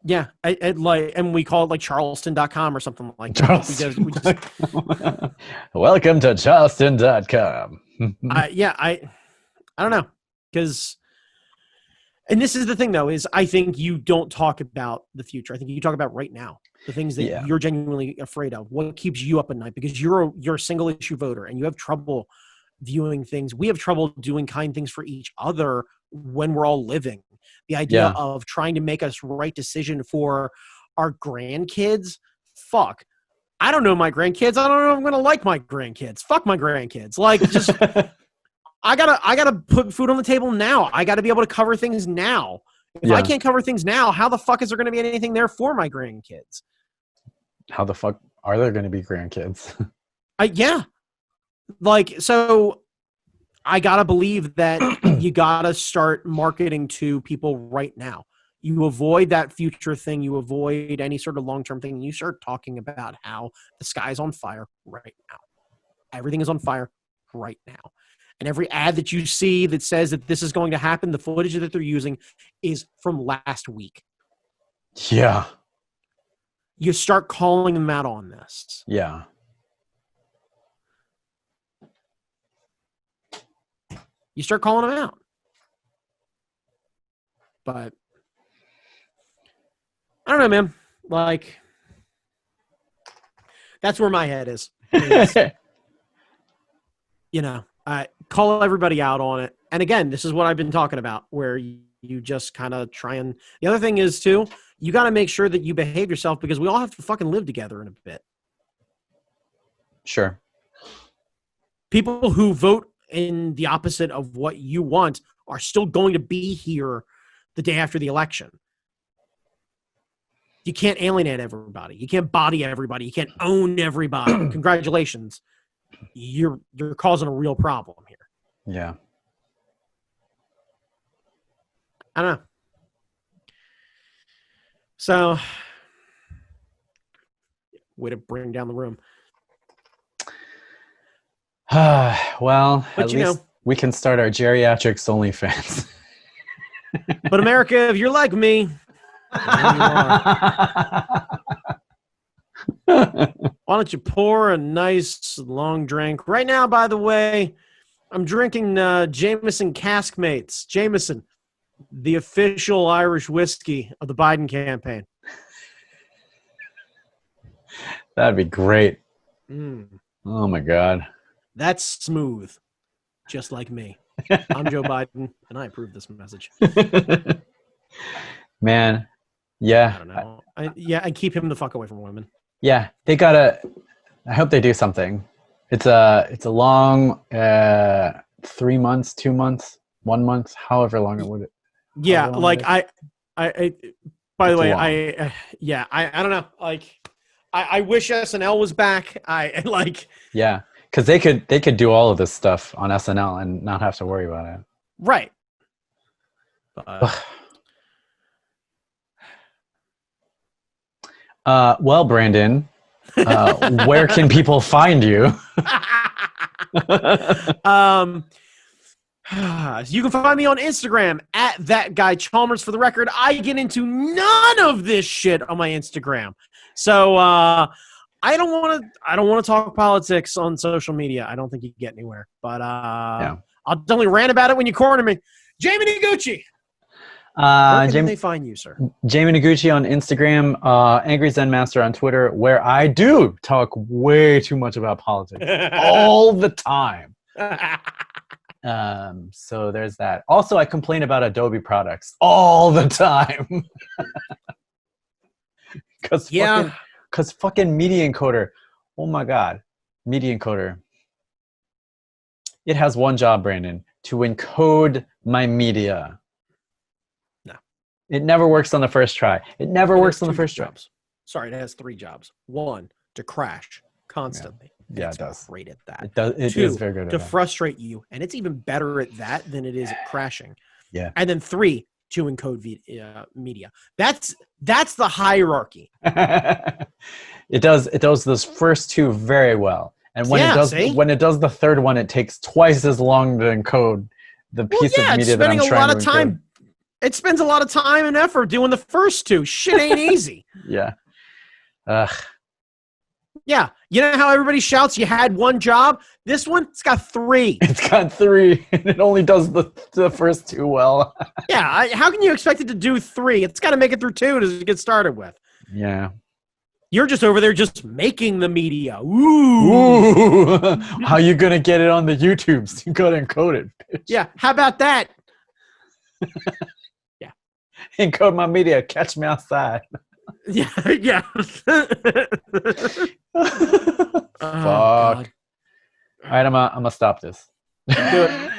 Yeah. And we call it like Charleston.com or something like that. Welcome to Charleston.com. I don't know. And this is the thing, though, is I think you don't talk about the future. I think you talk about right now, the things that you're genuinely afraid of, what keeps you up at night, because you're a single issue voter and you have trouble viewing things. We have trouble doing kind things for each other when we're all living. The idea of trying to make us right decision for our grandkids, fuck. I don't know my grandkids. I don't know if I'm going to like my grandkids. Fuck my grandkids. Like, just... I gotta put food on the table now. I gotta be able to cover things now. If I can't cover things now, how the fuck is there going to be anything there for my grandkids? How the fuck are there going to be grandkids? Yeah. Like, so I gotta believe that you gotta start marketing to people right now. You avoid that future thing. You avoid any sort of long-term thing. You start talking about how the sky's on fire right now. Everything is on fire right now. And every ad that you see that says that this is going to happen, the footage that they're using is from last week. Yeah. You start calling them out on this. Yeah. You start calling them out. But I don't know, man. Like, that's where my head is. Call everybody out on it. And again, this is what I've been talking about, where you just kind of try and... The other thing is, too, you got to make sure that you behave yourself, because we all have to fucking live together in a bit. Sure. People who vote in the opposite of what you want are still going to be here the day after the election. You can't alienate everybody. You can't body everybody. You can't own everybody. Congratulations. You're causing a real problem here. Yeah. I don't know. So, way to bring down the room. Well, but at least we can start our geriatrics OnlyFans. But America, if you're like me, why don't you pour a nice long drink? Right now, by the way, I'm drinking Jameson Caskmates. Jameson, the official Irish whiskey of the Biden campaign. That'd be great. Oh, my God. That's smooth, just like me. I'm Joe Biden, and I approve this message. Man, yeah. I don't know. I keep him the fuck away from women. Yeah, they gotta. I hope they do something. It's a long 3 months, 2 months, 1 month, however long it would. Yeah, like I. By the way, I don't know. Like, I wish SNL was back. I like. Yeah. Because they could do all of this stuff on SNL and not have to worry about it. Right. Well, Brandon, where can people find you? You can find me on Instagram at that guy Chalmers. For the record, I get into none of this shit on my Instagram. So I don't want to talk politics on social media. I don't think you can get anywhere. But I'll definitely rant about it when you corner me. Jamie Noguchi. Where can they find you, sir? Jamie Noguchi on Instagram, Angry Zen Master on Twitter, where I do talk way too much about politics all the time. So there's that. Also, I complain about Adobe products all the time. Because fucking Media Encoder, oh my God, Media Encoder. It has one job, Brandon, to encode my media. No. It never works on the first try. It never works on the first try. Sorry, it has 3 jobs. 1, to crash constantly. Yeah, it does. Great at that. It does. It 2, is very good at to that. Frustrate you, and it's even better at that than it is at crashing. Yeah. And then 3, to encode media. That's the hierarchy. It does those first 2 very well, and when it does the third one, it takes twice as long to encode the piece of media that I'm trying to encode. It spends a lot of time and effort doing the first 2. Shit ain't easy. Yeah. Yeah. You know how everybody shouts you had 1 job? This one, it's got 3. It's got 3, and it only does the first 2 well. Yeah. How can you expect it to do 3? It's got to make it through 2 to get started with. Yeah. You're just over there just making the media. Ooh. How you going to get it on the YouTubes? You got to encode it, bitch. Yeah. How about that? Yeah. Encode my media. Catch me outside. Yeah. Yeah. Fuck. All right, I'm gonna stop this. Do it.